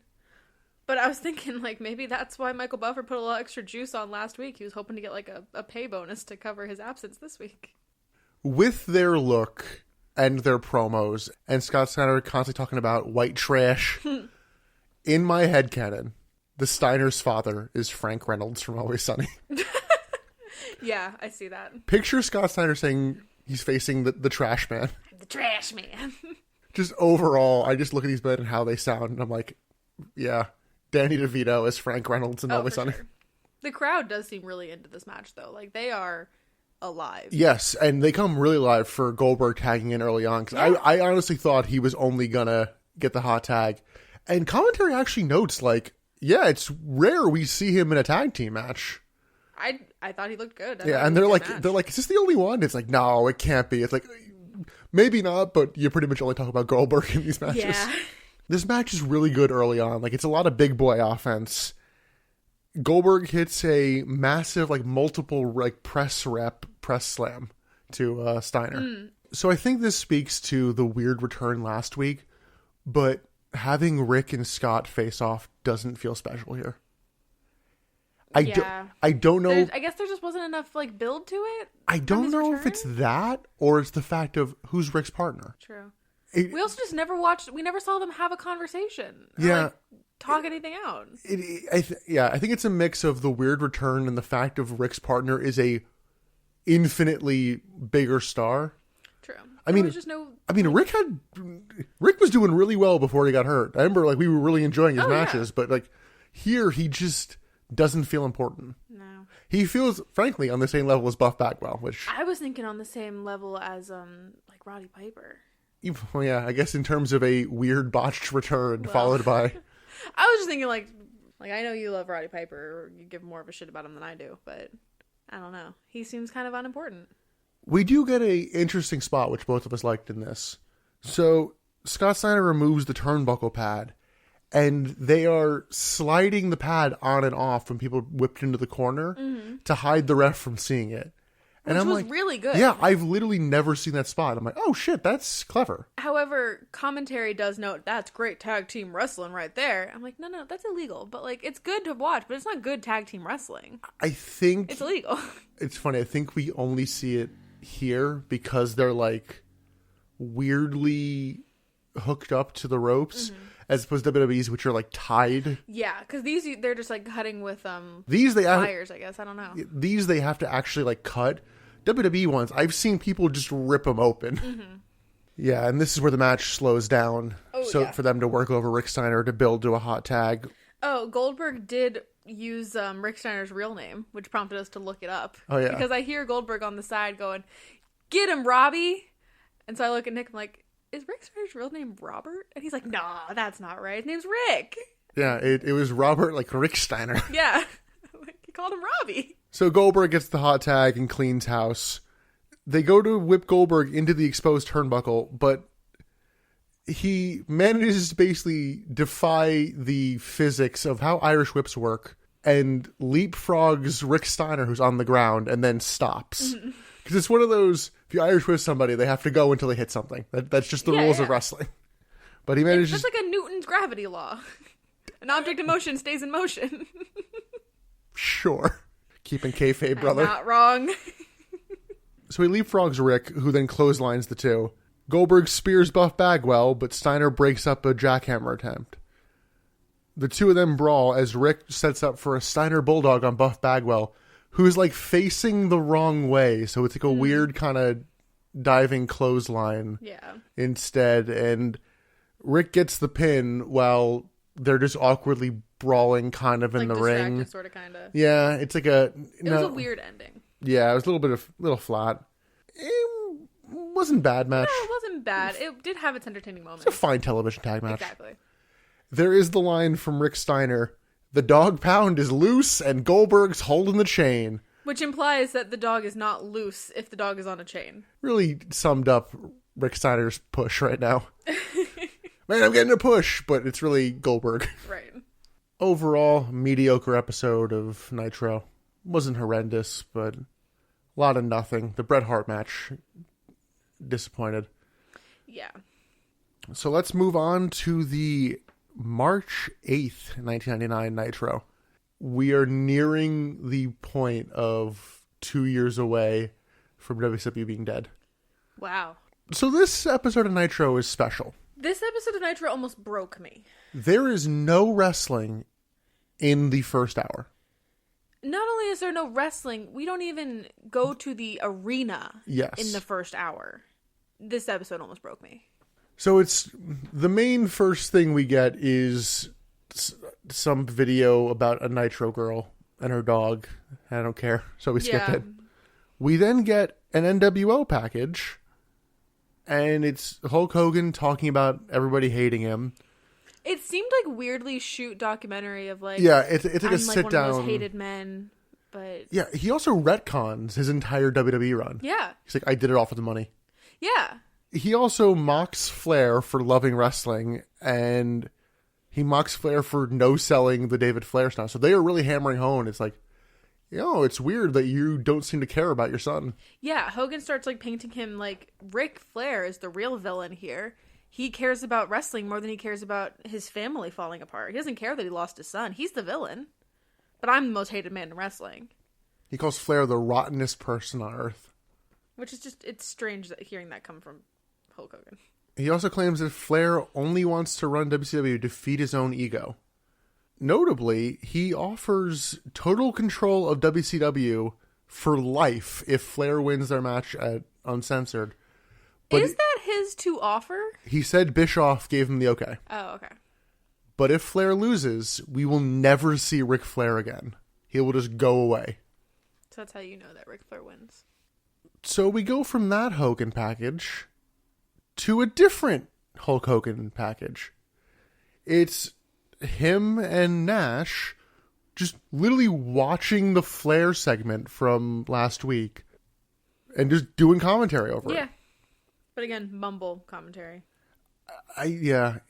But I was thinking, like, maybe that's why Michael Buffer put a little extra juice on last week. He was hoping to get, like, a pay bonus to cover his absence this week. With their look and their promos, and Scott Steiner constantly talking about white trash, in my headcanon, the Steiner's father is Frank Reynolds from Always Sunny. Yeah, I see that. Picture Scott Steiner saying he's facing the trash man. The trash man. Just overall, I just look at these men and how they sound, and I'm like, yeah, Danny DeVito is Frank Reynolds in Always Sunny. Sure. The crowd does seem really into this match, though. Like, they are alive. Yes, and they come really live for Goldberg tagging in early on, because I honestly thought he was only gonna get the hot tag. And commentary actually notes, like, yeah, it's rare we see him in a tag team match. I thought he looked good. Yeah, and they're like, is this the only one? It's like, no, it can't be. It's like, maybe not, but you pretty much only talk about Goldberg in these matches. Yeah. This match is really good early on. Like, it's a lot of big boy offense. Goldberg hits a massive, like, multiple, like, press slam to Steiner. So I think this speaks to the weird return last week, but having Rick and Scott face off doesn't feel special here. I don't know. I guess there just wasn't enough like build to it. I don't know if it's that or it's the fact of who's Rick's partner. True. We also just never watched. We never saw them have a conversation. Yeah. Or, like, talk anything out. I think it's a mix of the weird return and the fact of Rick's partner is a infinitely bigger star. True. Rick was doing really well before he got hurt. I remember like we were really enjoying his matches, but like here he just doesn't feel important. No. He feels, frankly, on the same level as Buff Bagwell, which I was thinking on the same level as like Roddy Piper. Well, yeah, I guess in terms of a weird botched return followed by. I was just thinking like I know you love Roddy Piper, or you give more of a shit about him than I do, but I don't know. He seems kind of unimportant. We do get a interesting spot, which both of us liked in this. So Scott Steiner removes the turnbuckle pad, and they are sliding the pad on and off when people whipped into the corner to hide the ref from seeing it. And Which I'm was like, really good. Yeah, I've literally never seen that spot. I'm like, oh shit, that's clever. However, commentary does note that's great tag team wrestling right there. I'm like, no, that's illegal. But like, it's good to watch, but it's not good tag team wrestling. I think it's illegal. It's funny. I think we only see it here because they're like weirdly hooked up to the ropes, as opposed to WWE's, which are like tied. Yeah, because they're just like cutting with these pliers. I guess I don't know. These they have to actually like cut. WWE ones, I've seen people just rip them open. Yeah, and this is where the match slows down. For them to work over Rick Steiner to build to a hot tag. Oh, Goldberg did use Rick Steiner's real name, which prompted us to look it up. Oh, yeah. Because I hear Goldberg on the side going, "Get him, Robbie!" And so I look at Nick, I'm like, is Rick Steiner's real name Robert? And he's like, nah, that's not right. His name's Rick. Yeah, it was Robert, like Rick Steiner. Yeah. He called him Robbie. So Goldberg gets the hot tag and cleans house. They go to whip Goldberg into the exposed turnbuckle, but he manages to basically defy the physics of how Irish whips work and leapfrogs Rick Steiner, who's on the ground, and then stops. Because it's one of those, if you Irish whip somebody, they have to go until they hit something. That's just the rules of wrestling. But he manages... That's like a Newton's gravity law. An object in motion stays in motion. Sure. Keeping kayfabe, brother. I'm not wrong. So he leapfrogs Rick, who then clotheslines the two. Goldberg spears Buff Bagwell, but Steiner breaks up a jackhammer attempt. The two of them brawl as Rick sets up for a Steiner Bulldog on Buff Bagwell, who's like facing the wrong way. So it's like a weird kind of diving clothesline instead. And Rick gets the pin while they're just awkwardly brawling kind of in the ring. Sort of, kind of. Yeah, it's like it was a weird ending. Yeah, it was a little flat. It wasn't bad match. No, it wasn't bad. It did have its entertaining moments. It's a fine television tag match. Exactly. There is the line from Rick Steiner, "The dog pound is loose and Goldberg's holding the chain." Which implies that the dog is not loose if the dog is on a chain. Really summed up Rick Steiner's push right now. Man, I'm getting a push, but it's really Goldberg. Right. Overall, mediocre episode of Nitro. Wasn't horrendous, but a lot of nothing. The Bret Hart match, disappointed. Yeah. So let's move on to the March 8th, 1999 Nitro. We are nearing the point of 2 years away from WCW being dead. Wow. So this episode of Nitro is special. This episode of Nitro almost broke me. There is no wrestling in the first hour. Not only is there no wrestling, we don't even go to the arena in the first hour. This episode almost broke me. So it's the main first thing we get is some video about a Nitro girl and her dog. I don't care. So we skipped it. We then get an NWO package, and it's Hulk Hogan talking about everybody hating him. It seemed like weirdly shoot documentary of like... Yeah, it's like I'm a sit like down. one of those hated men, but... Yeah, he also retcons his entire WWE run. Yeah. He's like, I did it all for the money. Yeah. He also mocks Flair for loving wrestling, and he mocks Flair for no-selling the David Flair stuff. So they are really hammering home. It's like, it's weird that you don't seem to care about your son. Yeah, Hogan starts like painting him like Ric Flair is the real villain here. He cares about wrestling more than he cares about his family falling apart. He doesn't care that he lost his son. He's the villain. But I'm the most hated man in wrestling. He calls Flair the rottenest person on earth. Which is just, it's strange that hearing that come from Hulk Hogan. He also claims that Flair only wants to run WCW to feed his own ego. Notably, he offers total control of WCW for life if Flair wins their match at Uncensored. But is that his to offer? He said Bischoff gave him the okay. Oh, okay. But if Flair loses, we will never see Ric Flair again. He will just go away. So that's how you know that Ric Flair wins. So we go from that Hogan package to a different Hulk Hogan package. It's him and Nash just literally watching the Flair segment from last week and just doing commentary over it. Yeah. But again, mumble commentary. I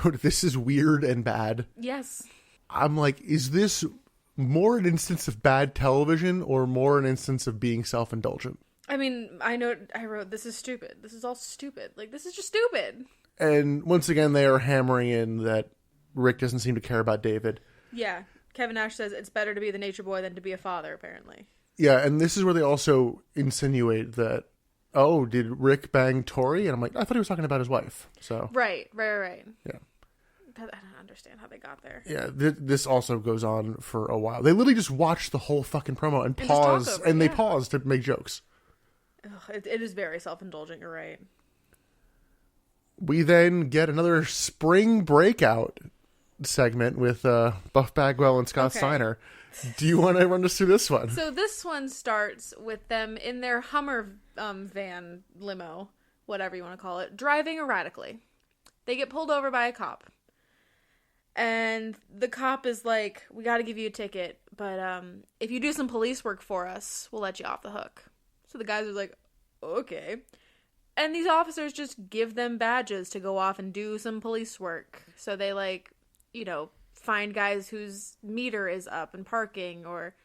wrote, this is weird and bad. Yes. I'm like, is this more an instance of bad television or more an instance of being self-indulgent? I mean, I wrote, this is stupid. This is all stupid. Like, this is just stupid. And once again, they are hammering in that Rick doesn't seem to care about David. Yeah. Kevin Nash says it's better to be the nature boy than to be a father, apparently. Yeah, and this is where they also insinuate that, oh, did Rick bang Tori? And I'm like, I thought he was talking about his wife. So Right. Yeah. I don't understand how they got there. Yeah, this also goes on for a while. They literally just watch the whole fucking promo and just pause, talk over it, and they yeah. pause to make jokes. Ugh, it is very self-indulgent, you're right. We then get another spring breakout segment with Buff Bagwell and Scott Okay. Steiner. Do you want to run us through this one? So this one starts with them in their Hummer van limo, whatever you want to call it, driving erratically. They get pulled over by a cop. And the cop is like, we got to give you a ticket, but if you do some police work for us, we'll let you off the hook. So the guys are like, okay. And these officers just give them badges to go off and do some police work. So they like, find guys whose meter is up and parking or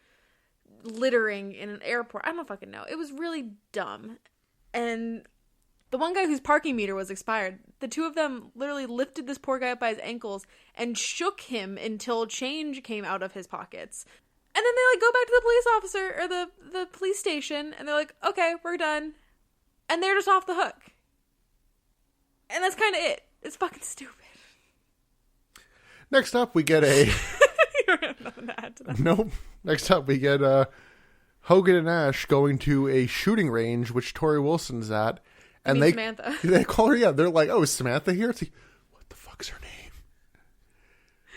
littering in an airport. I don't fucking know. It was really dumb. And the one guy whose parking meter was expired, the two of them literally lifted this poor guy up by his ankles and shook him until change came out of his pockets. And then they go back to the police officer or the police station and they're like, okay, we're done. And they're just off the hook. And that's kind of it. It's fucking stupid. Next up, we get a... You don't have nothing to add to that. Nope. Next up, we get Hogan and Ash going to a shooting range, which Tori Wilson's at. And Samantha. They call her, they're like, oh, is Samantha here? It's like, what the fuck's her name?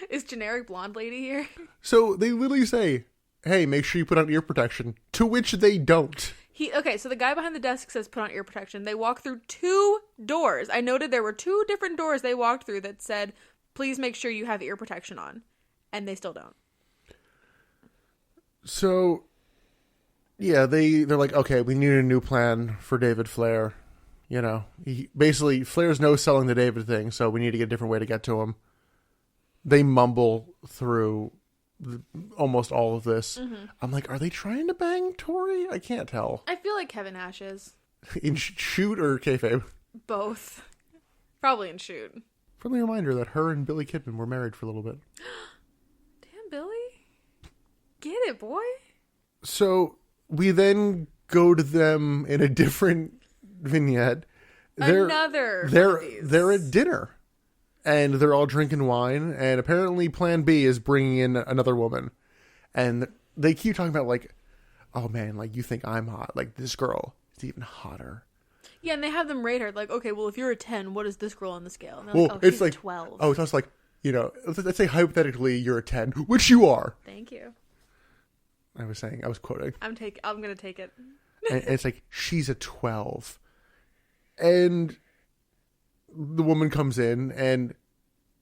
Is generic blonde lady here? So they literally say, hey, make sure you put on ear protection, to which they don't. So the guy behind the desk says put on ear protection. They walk through 2 doors. I noted there were 2 different doors they walked through that said, please make sure you have ear protection on. And they still don't. So, yeah, they're like, okay, we need a new plan for David Flair. Basically, Flair's no selling the David thing, so we need to get a different way to get to him. They mumble through almost all of this. Mm-hmm. I'm like, are they trying to bang Tori? I can't tell. I feel like Kevin Nash is. In shoot or kayfabe? Both. Probably in shoot. Friendly reminder that her and Billy Kidman were married for a little bit. Damn, Billy. Get it, boy. So we then go to them in a different vignette. They're at dinner. And they're all drinking wine, and apparently Plan B is bringing in another woman. And they keep talking about, like, oh man, like, you think I'm hot. Like, this girl is even hotter. Yeah, and they have them rate her. Like, okay, well, if you're a 10, what is this girl on the scale? And Well, like, it's she's like 12. Oh, it's like, let's say hypothetically you're a 10, which you are. Thank you. I was quoting. I'm gonna take it. And it's like, she's a 12. And the woman comes in and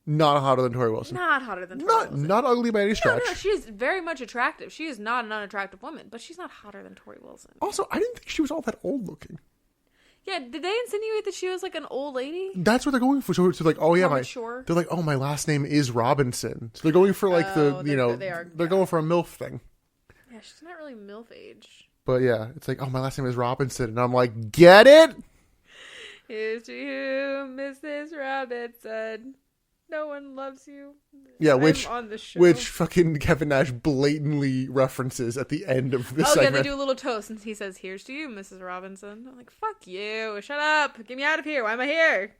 not hotter than Tori Wilson. Not hotter than Tori Wilson. Not ugly by any stretch. No, she is very much attractive. She is not an unattractive woman, but she's not hotter than Tori Wilson. Also, I didn't think she was all that old looking. Yeah, did they insinuate that she was like an old lady? That's what they're going for. So it's like, oh yeah, mature? They're like, oh, my last name is Robinson. So they're going for like they're going for a MILF thing. Yeah, she's not really MILF age. But yeah, it's like, oh, my last name is Robinson. And I'm like, get it? Here's to you, Mrs. Robinson. No one loves you. Yeah, I'm on the show. which fucking Kevin Nash blatantly references at the end of this segment. Yeah, they do a little toast, and he says, here's to you, Mrs. Robinson. I'm like, fuck you. Shut up. Get me out of here. Why am I here?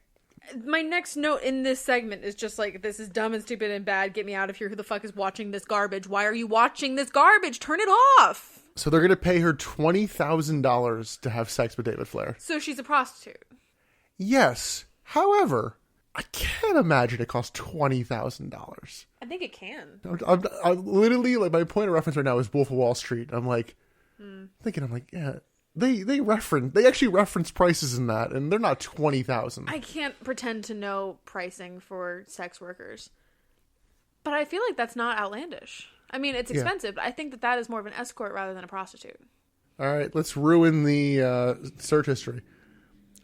My next note in this segment is just like, this is dumb and stupid and bad. Get me out of here. Who the fuck is watching this garbage? Why are you watching this garbage? Turn it off. So they're going to pay her $20,000 to have sex with David Flair. So she's a prostitute. Yes. However, I can't imagine it costs $20,000. I think it can. I'm literally, like, my point of reference right now is Wolf of Wall Street. I'm like, thinking, yeah, they actually reference prices in that, and they're not $20,000. I can't pretend to know pricing for sex workers, but I feel like that's not outlandish. I mean, it's expensive, but I think that is more of an escort rather than a prostitute. All right, let's ruin the search history.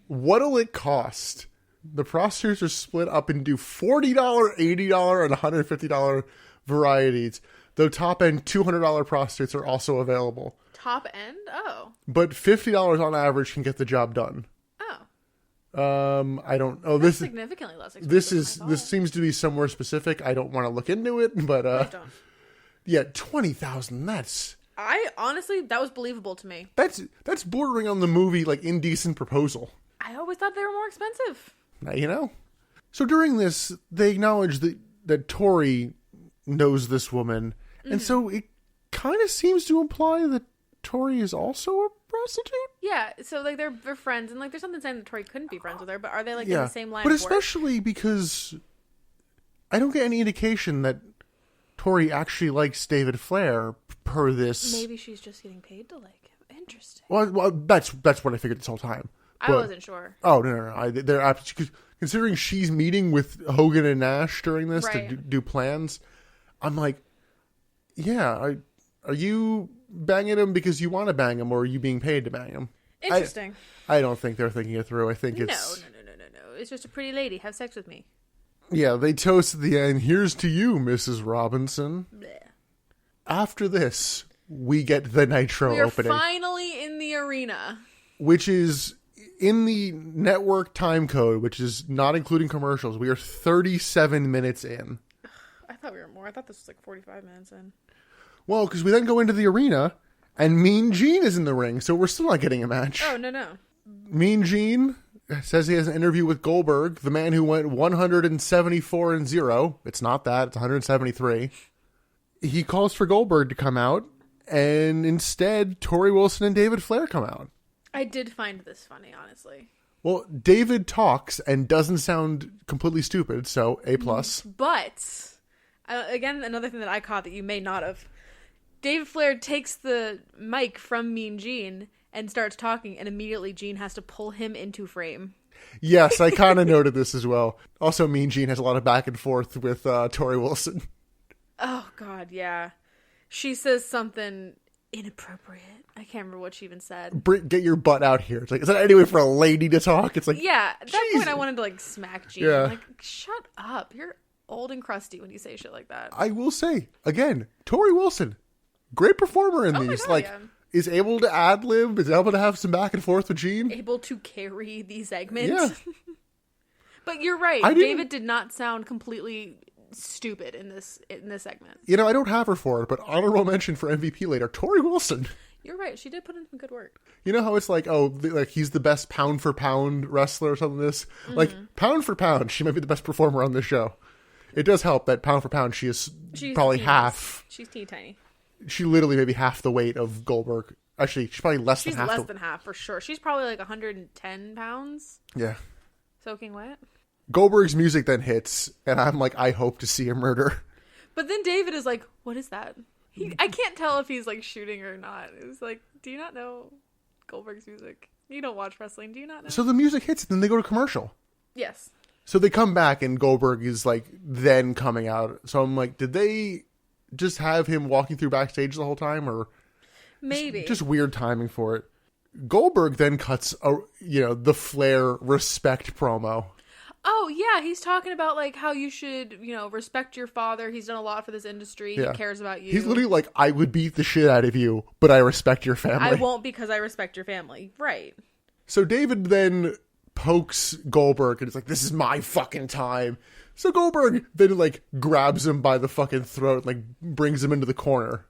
What'll it cost? The prostitutes are split up into $40, $80, and $150 varieties. Though top-end $200 prostitutes are also available. Top end? Oh. But $50 on average can get the job done. Oh. I don't know. That's significantly less expensive. This seems to be somewhere specific. I don't want to look into it, but don't. Yeah, $20,000. That was believable to me. That's bordering on the movie like Indecent Proposal. I always thought they were more expensive. Now you know. So during this, they acknowledge that Tori knows this woman, and so it kind of seems to imply that Tori is also a prostitute. Yeah, so like they're friends, and like there's something saying that Tori couldn't be friends with her, but are they like in the same line? But especially because I don't get any indication that Tori actually likes David Flair per this. Maybe she's just getting paid to like him. Interesting. Well, that's what I figured this whole time. I wasn't sure. Oh no! They're considering she's meeting with Hogan and Nash during this to do plans. I'm like, yeah, are you banging him because you want to bang him, or are you being paid to bang him? Interesting. I don't think they're thinking it through. I think it's no. It's just a pretty lady. Have sex with me. Yeah, they toast at the end. Here's to you, Mrs. Robinson. Blech. After this, we get the Nitro opening. We're finally in the arena, which is in the network time code, which is not including commercials. We are 37 minutes in. I thought we were more. I thought this was like 45 minutes in. Well, because we then go into the arena, and Mean Gene is in the ring, so we're still not getting a match. Oh, no. Mean Gene says he has an interview with Goldberg, the man who went 174-0. It's not that. It's 173. He calls for Goldberg to come out, and instead, Tori Wilson and David Flair come out. I did find this funny, honestly. Well, David talks and doesn't sound completely stupid, so A+. But, again, another thing that I caught that you may not have. David Flair takes the mic from Mean Gene and starts talking, and immediately Gene has to pull him into frame. Yes, I kind of noted this as well. Also, Mean Gene has a lot of back and forth with Tori Wilson. Oh, God, yeah. She says something inappropriate. I can't remember what she even said. Get your butt out here. It's like, is that any way for a lady to talk? It's like, yeah, at that point I wanted to like smack Gene. Yeah. Like, shut up. You're old and crusty when you say shit like that. I will say, again, Tori Wilson, great performer in these. God, is able to ad-lib, is able to have some back and forth with Gene. Able to carry these segments. Yeah. But you're right. David did not sound completely stupid in this segment. You know, I don't have her for it, but honorable mention for MVP later, Tori Wilson. You're right. She did put in some good work. You know how it's like, he's the best pound for pound wrestler or something like this? Mm-hmm. Like, pound for pound, she might be the best performer on this show. It does help that pound for pound, she's probably half. She's teeny tiny. She literally maybe half the weight of Goldberg. Actually, she's probably less than half. She's less than half, for sure. She's probably like 110 pounds. Yeah. Soaking wet. Goldberg's music then hits, and I'm like, I hope to see a murder. But then David is like, what is that? I can't tell if he's like shooting or not. It was like, do you not know Goldberg's music? You don't watch wrestling, do you not know? So the music hits, and then they go to commercial. Yes. So they come back, and Goldberg is like then coming out. So I'm like, did they just have him walking through backstage the whole time, or maybe just weird timing for it? Goldberg then cuts the Flair respect promo. Oh, yeah, he's talking about, like, how you should, respect your father. He's done a lot for this industry. Yeah. He cares about you. He's literally like, I would beat the shit out of you, but I respect your family. I won't because I respect your family. Right. So David then pokes Goldberg and is like, this is my fucking time. So Goldberg then, like, grabs him by the fucking throat, like, brings him into the corner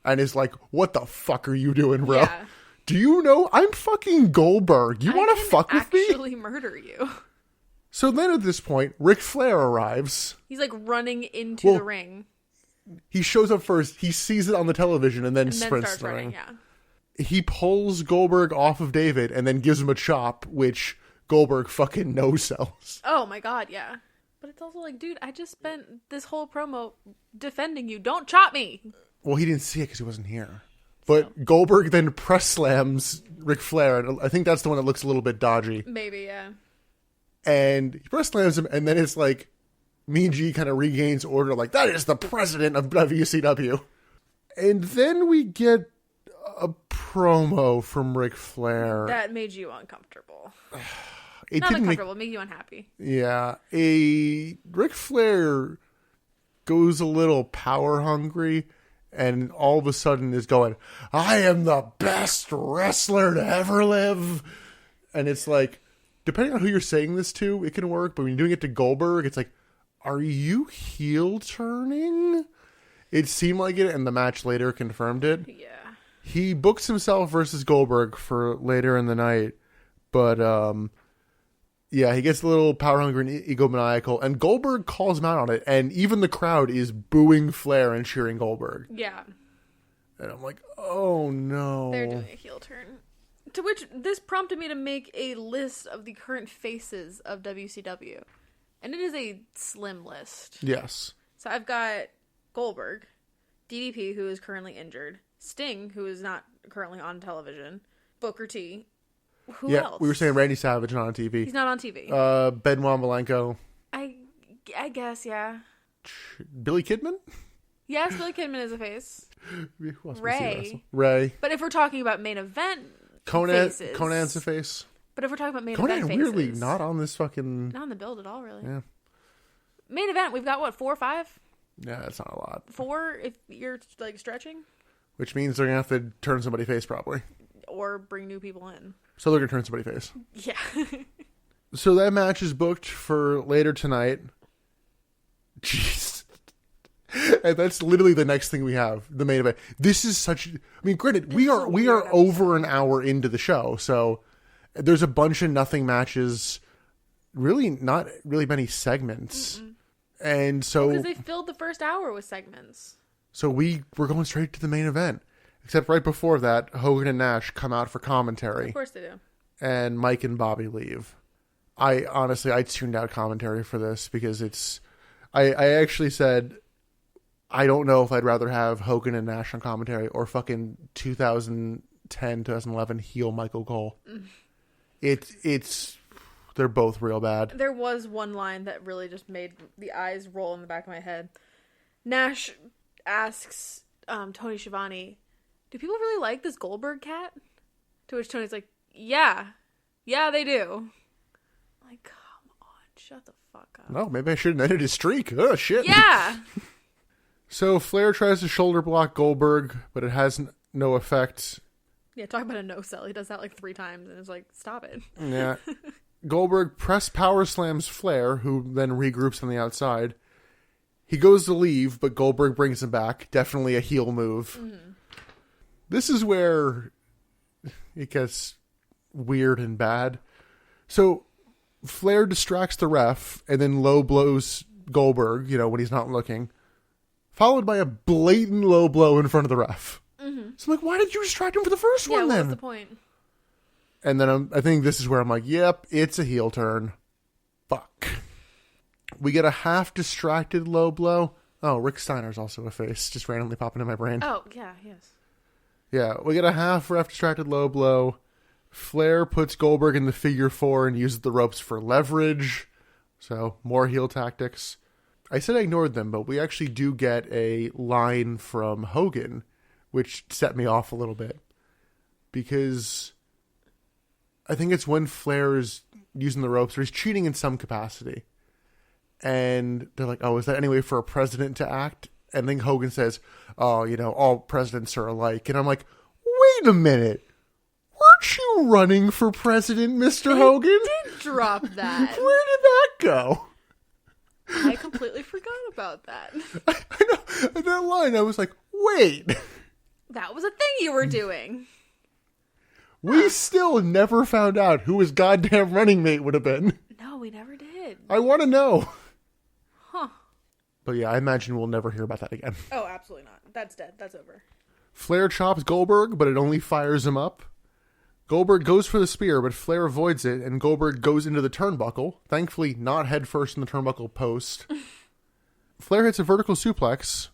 and is like, what the fuck are you doing, bro? Yeah. Do you know I'm fucking Goldberg? You want to fuck with me? I can actually murder you. So then at this point, Ric Flair arrives. He's, like, running into the ring. He shows up first. He sees it on the television and then sprints starts the running, ring. yeah. He pulls Goldberg off of David and then gives him a chop, which Goldberg fucking no-sells. Oh, my God, yeah. But it's also like, dude, I just spent this whole promo defending you. Don't chop me. Well, he didn't see it because he wasn't here. But Goldberg then press slams Ric Flair, and I think that's the one that looks a little bit dodgy. Maybe, yeah. And he press slams him, and then it's like Mean Gene kind of regains order, like, that is the president of WCW. And then we get a promo from Ric Flair. That made you uncomfortable. It Not didn't uncomfortable, it made you unhappy. Yeah. Ric Flair goes a little power hungry and all of a sudden is going, I am the best wrestler to ever live. And it's like, depending on who you're saying this to, it can work. But when you're doing it to Goldberg, it's like, are you heel turning? It seemed like it, and the match later confirmed it. Yeah. He books himself versus Goldberg for later in the night. But, yeah, he gets a little power hungry and egomaniacal, and Goldberg calls him out on it, and even the crowd is booing Flair and cheering Goldberg. Yeah. And I'm like, oh no. They're doing a heel turn. To which this prompted me to make a list of the current faces of WCW. And it is a slim list. Yes. So I've got Goldberg, DDP, who is currently injured, Sting, who is not currently on television, Booker T. Who else? We were saying Randy Savage not on TV. He's not on TV. Benoit Malenko. I guess, yeah. Billy Kidman? Yes, Billy Kidman is a face. Who else Ray. Ray. But if we're talking about main event faces, Conan's a face. But if we're talking about main Conan event faces, weirdly not on this fucking... Not on the build at all, really. Yeah. Main event, we've got, what, 4 or 5? Yeah, that's not a lot. 4 if you're, like, stretching? Which means they're going to have to turn somebody face, probably. Or bring new people in. So they're going to turn somebody face. Yeah. So that match is booked for later tonight. Jeez. And that's literally the next thing we have, the main event. This is such... I mean, granted, we are over an hour into the show, so there's a bunch of nothing matches. Really, not really many segments. Mm-mm. And so... Because they filled the first hour with segments. So we're going straight to the main event. Except right before that, Hogan and Nash come out for commentary. Of course they do. And Mike and Bobby leave. I tuned out commentary for this because it's... I actually said, I don't know if I'd rather have Hogan and Nash on commentary or fucking 2010, 2011 heel Michael Cole. It's... They're both real bad. There was one line that really just made the eyes roll in the back of my head. Nash asks Tony Schiavone, do people really like this Goldberg cat? To which Tony's like, yeah, they do. I'm like, come on, shut the fuck up. No, maybe I shouldn't ended his streak. Oh, shit. Yeah. So Flair tries to shoulder block Goldberg, but it has no effect. Yeah, talk about a no-sell. He does that like 3 times, and it's like, stop it. Yeah. Goldberg press power slams Flair, who then regroups on the outside. He goes to leave, but Goldberg brings him back. Definitely a heel move. Mm-hmm. This is where it gets weird and bad. So Flair distracts the ref and then low blows Goldberg, when he's not looking, followed by a blatant low blow in front of the ref. Mm-hmm. So I'm like, why did you distract him for the first one then? What's the point? And then I think this is where I'm like, yep, it's a heel turn. Fuck. We get a half distracted low blow. Oh, Rick Steiner's also a face, just randomly popping in my brain. Oh, yeah, yes. Yeah, we get a half ref distracted low blow. Flair puts Goldberg in the figure 4 and uses the ropes for leverage. So, more heel tactics. I said I ignored them, but we actually do get a line from Hogan, which set me off a little bit. Because I think it's when Flair is using the ropes or he's cheating in some capacity. And they're like, oh, is that any way for a president to act? And then Hogan says, oh, you know, all presidents are alike. And I'm like, wait a minute. Weren't you running for president, Mr. Hogan? Did drop that. Where did that go? I completely forgot about that. I know. In that line, I was like, wait. That was a thing you were doing. We still never found out who his goddamn running mate would have been. No, we never did. I want to know. Huh. But yeah, I imagine we'll never hear about that again. Oh, absolutely not. That's dead. That's over. Flair chops Goldberg, but it only fires him up. Goldberg goes for the spear, but Flair avoids it, and Goldberg goes into the turnbuckle. Thankfully, not head first in the turnbuckle post. Flair hits a vertical suplex,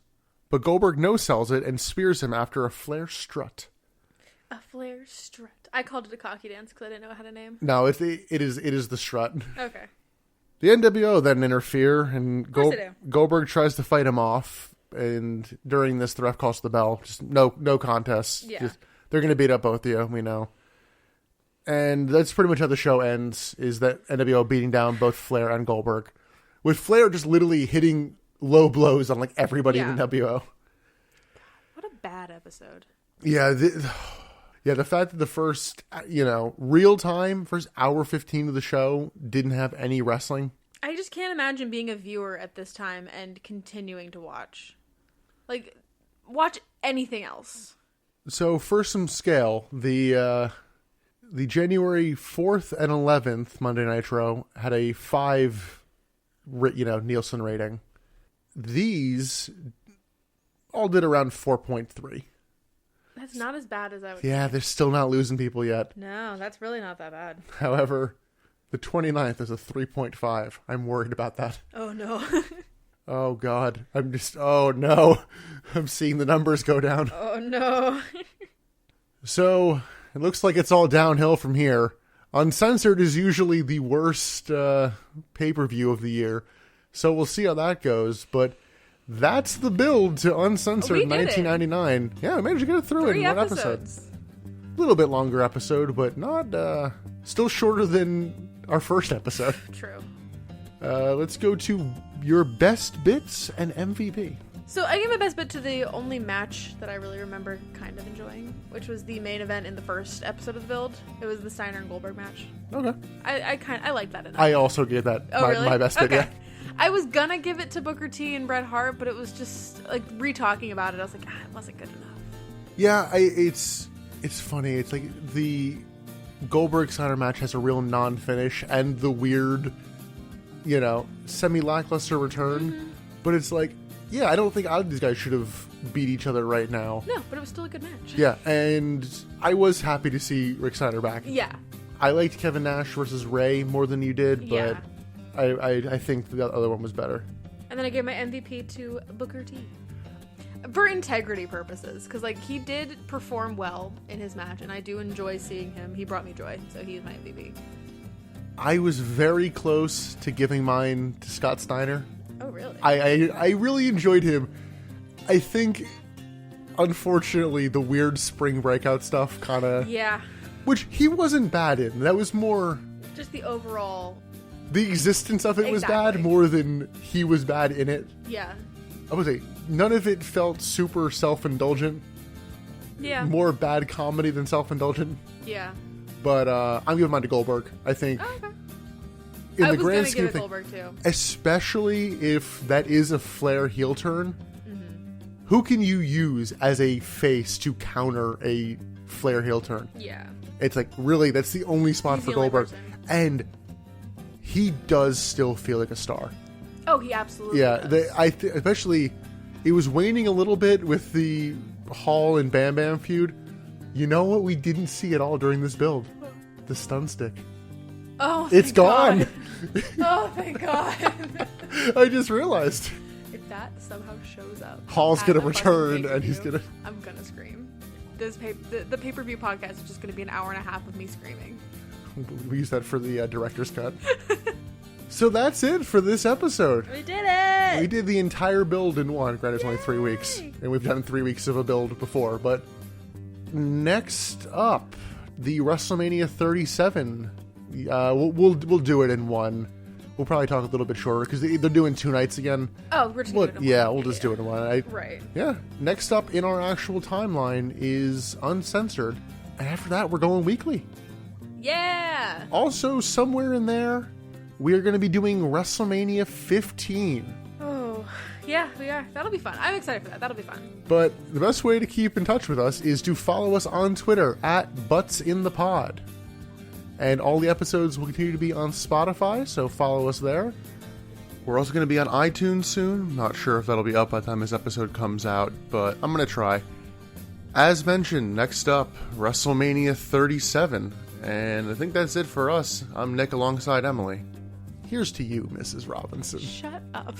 but Goldberg no-sells it and spears him after a Flair strut. A Flair strut. I called it a cocky dance because I didn't know how to name. No, it is the strut. Okay. The NWO then interfere, and They do. Goldberg tries to fight him off, and during this, the ref calls the bell. Just no contest. Yeah. Just, they're going to beat up both of you, we know. And that's pretty much how the show ends, is that NWO beating down both Flair and Goldberg. With Flair just literally hitting low blows on like everybody in the NWO. What a bad episode. Yeah, the fact that the first, real time, first hour 15 of the show didn't have any wrestling. I just can't imagine being a viewer at this time and continuing to watch. Like, watch anything else. So, for some scale, the January 4th and 11th Monday Nitro had a 5, Nielsen rating. These all did around 4.3. That's not as bad as I would Yeah, think. they're still not losing people yet. No, that's really not that bad. However, the 29th is a 3.5. I'm worried about that. Oh, no. Oh, God. Oh, no. I'm seeing the numbers go down. Oh, no. So, it looks like it's all downhill from here. Uncensored is usually the worst pay-per-view of the year. So we'll see how that goes. But that's the build to Uncensored We did 1999. Yeah, we managed to get it through 3 in one episodes. episode. A little bit longer episode, but not still shorter than our first episode. True. Let's go to your best bits and MVP. So I gave my best bit to the only match that I really remember kind of enjoying, which was the main event in the first episode of the build. It was the Steiner and Goldberg match. Okay. I liked that enough. I also gave that Really? my best bit, Okay. yeah. I was gonna give it to Booker T and Bret Hart, but it was just like re-talking about it. I was like, it wasn't good enough. Yeah, it's funny. It's like the Goldberg Steiner match has a real non-finish and the weird, semi-lackluster return. Mm-hmm. But it's like, yeah, I don't think either of these guys should have beat each other right now. No, but it was still a good match. Yeah, and I was happy to see Rick Steiner back. Yeah. I liked Kevin Nash versus Ray more than you did, but Yeah. I think the other one was better. And then I gave my MVP to Booker T. For integrity purposes, because he did perform well in his match, and I do enjoy seeing him. He brought me joy, so he's my MVP. I was very close to giving mine to Scott Steiner. Oh, really? I really enjoyed him. I think, unfortunately, the weird spring breakout stuff kind of... Yeah. Which he wasn't bad in. That was more... Just the overall... The existence of it was Exactly. bad more than he was bad in it. Yeah. I would say, none of it felt super self-indulgent. Yeah. More bad comedy than self-indulgent. Yeah. But I'm giving mine to Goldberg. I think... Oh, okay. In I the was grand gonna scheme give of it things, Goldberg, too. especially if that is a Flair heel turn, Mm-hmm. who can you use as a face to counter a Flair heel turn? Yeah. It's like, really, that's the only spot He's for the only Goldberg. person. And he does still feel like a star. Oh, he absolutely Yeah, does. especially, it was waning a little bit with the Hall and Bam Bam feud. You know what we didn't see at all during this build? The stun stick. Oh, It's thank gone. God. Oh, thank God. I just realized. If that somehow shows up, Hall's at gonna the return, fucking and he's pay-per-view, gonna... I'm gonna scream. The pay-per-view podcast is just gonna be an hour and a half of me screaming. We use that for the director's cut. So that's it for this episode. We did it. We did the entire build in one. Granted, it's only 3 weeks, and we've done 3 weeks of a build before. But next up, the WrestleMania 37. We'll do it in one. We'll probably talk a little bit shorter because they're doing 2 nights again. Oh, we're just doing it in yeah, one. we'll just do it in one. Right. Yeah. Next up in our actual timeline is Uncensored. And after that, we're going weekly. Yeah. Also, somewhere in there, we are going to be doing WrestleMania 15. Oh, yeah, we are. That'll be fun. I'm excited for that. That'll be fun. But the best way to keep in touch with us is to follow us on Twitter at ButtsInThePod. And all the episodes will continue to be on Spotify, so follow us there. We're also going to be on iTunes soon. Not sure if that'll be up by the time this episode comes out, but I'm going to try. As mentioned, next up, WrestleMania 37. And I think that's it for us. I'm Nick alongside Emily. Here's to you, Mrs. Robinson. Shut up.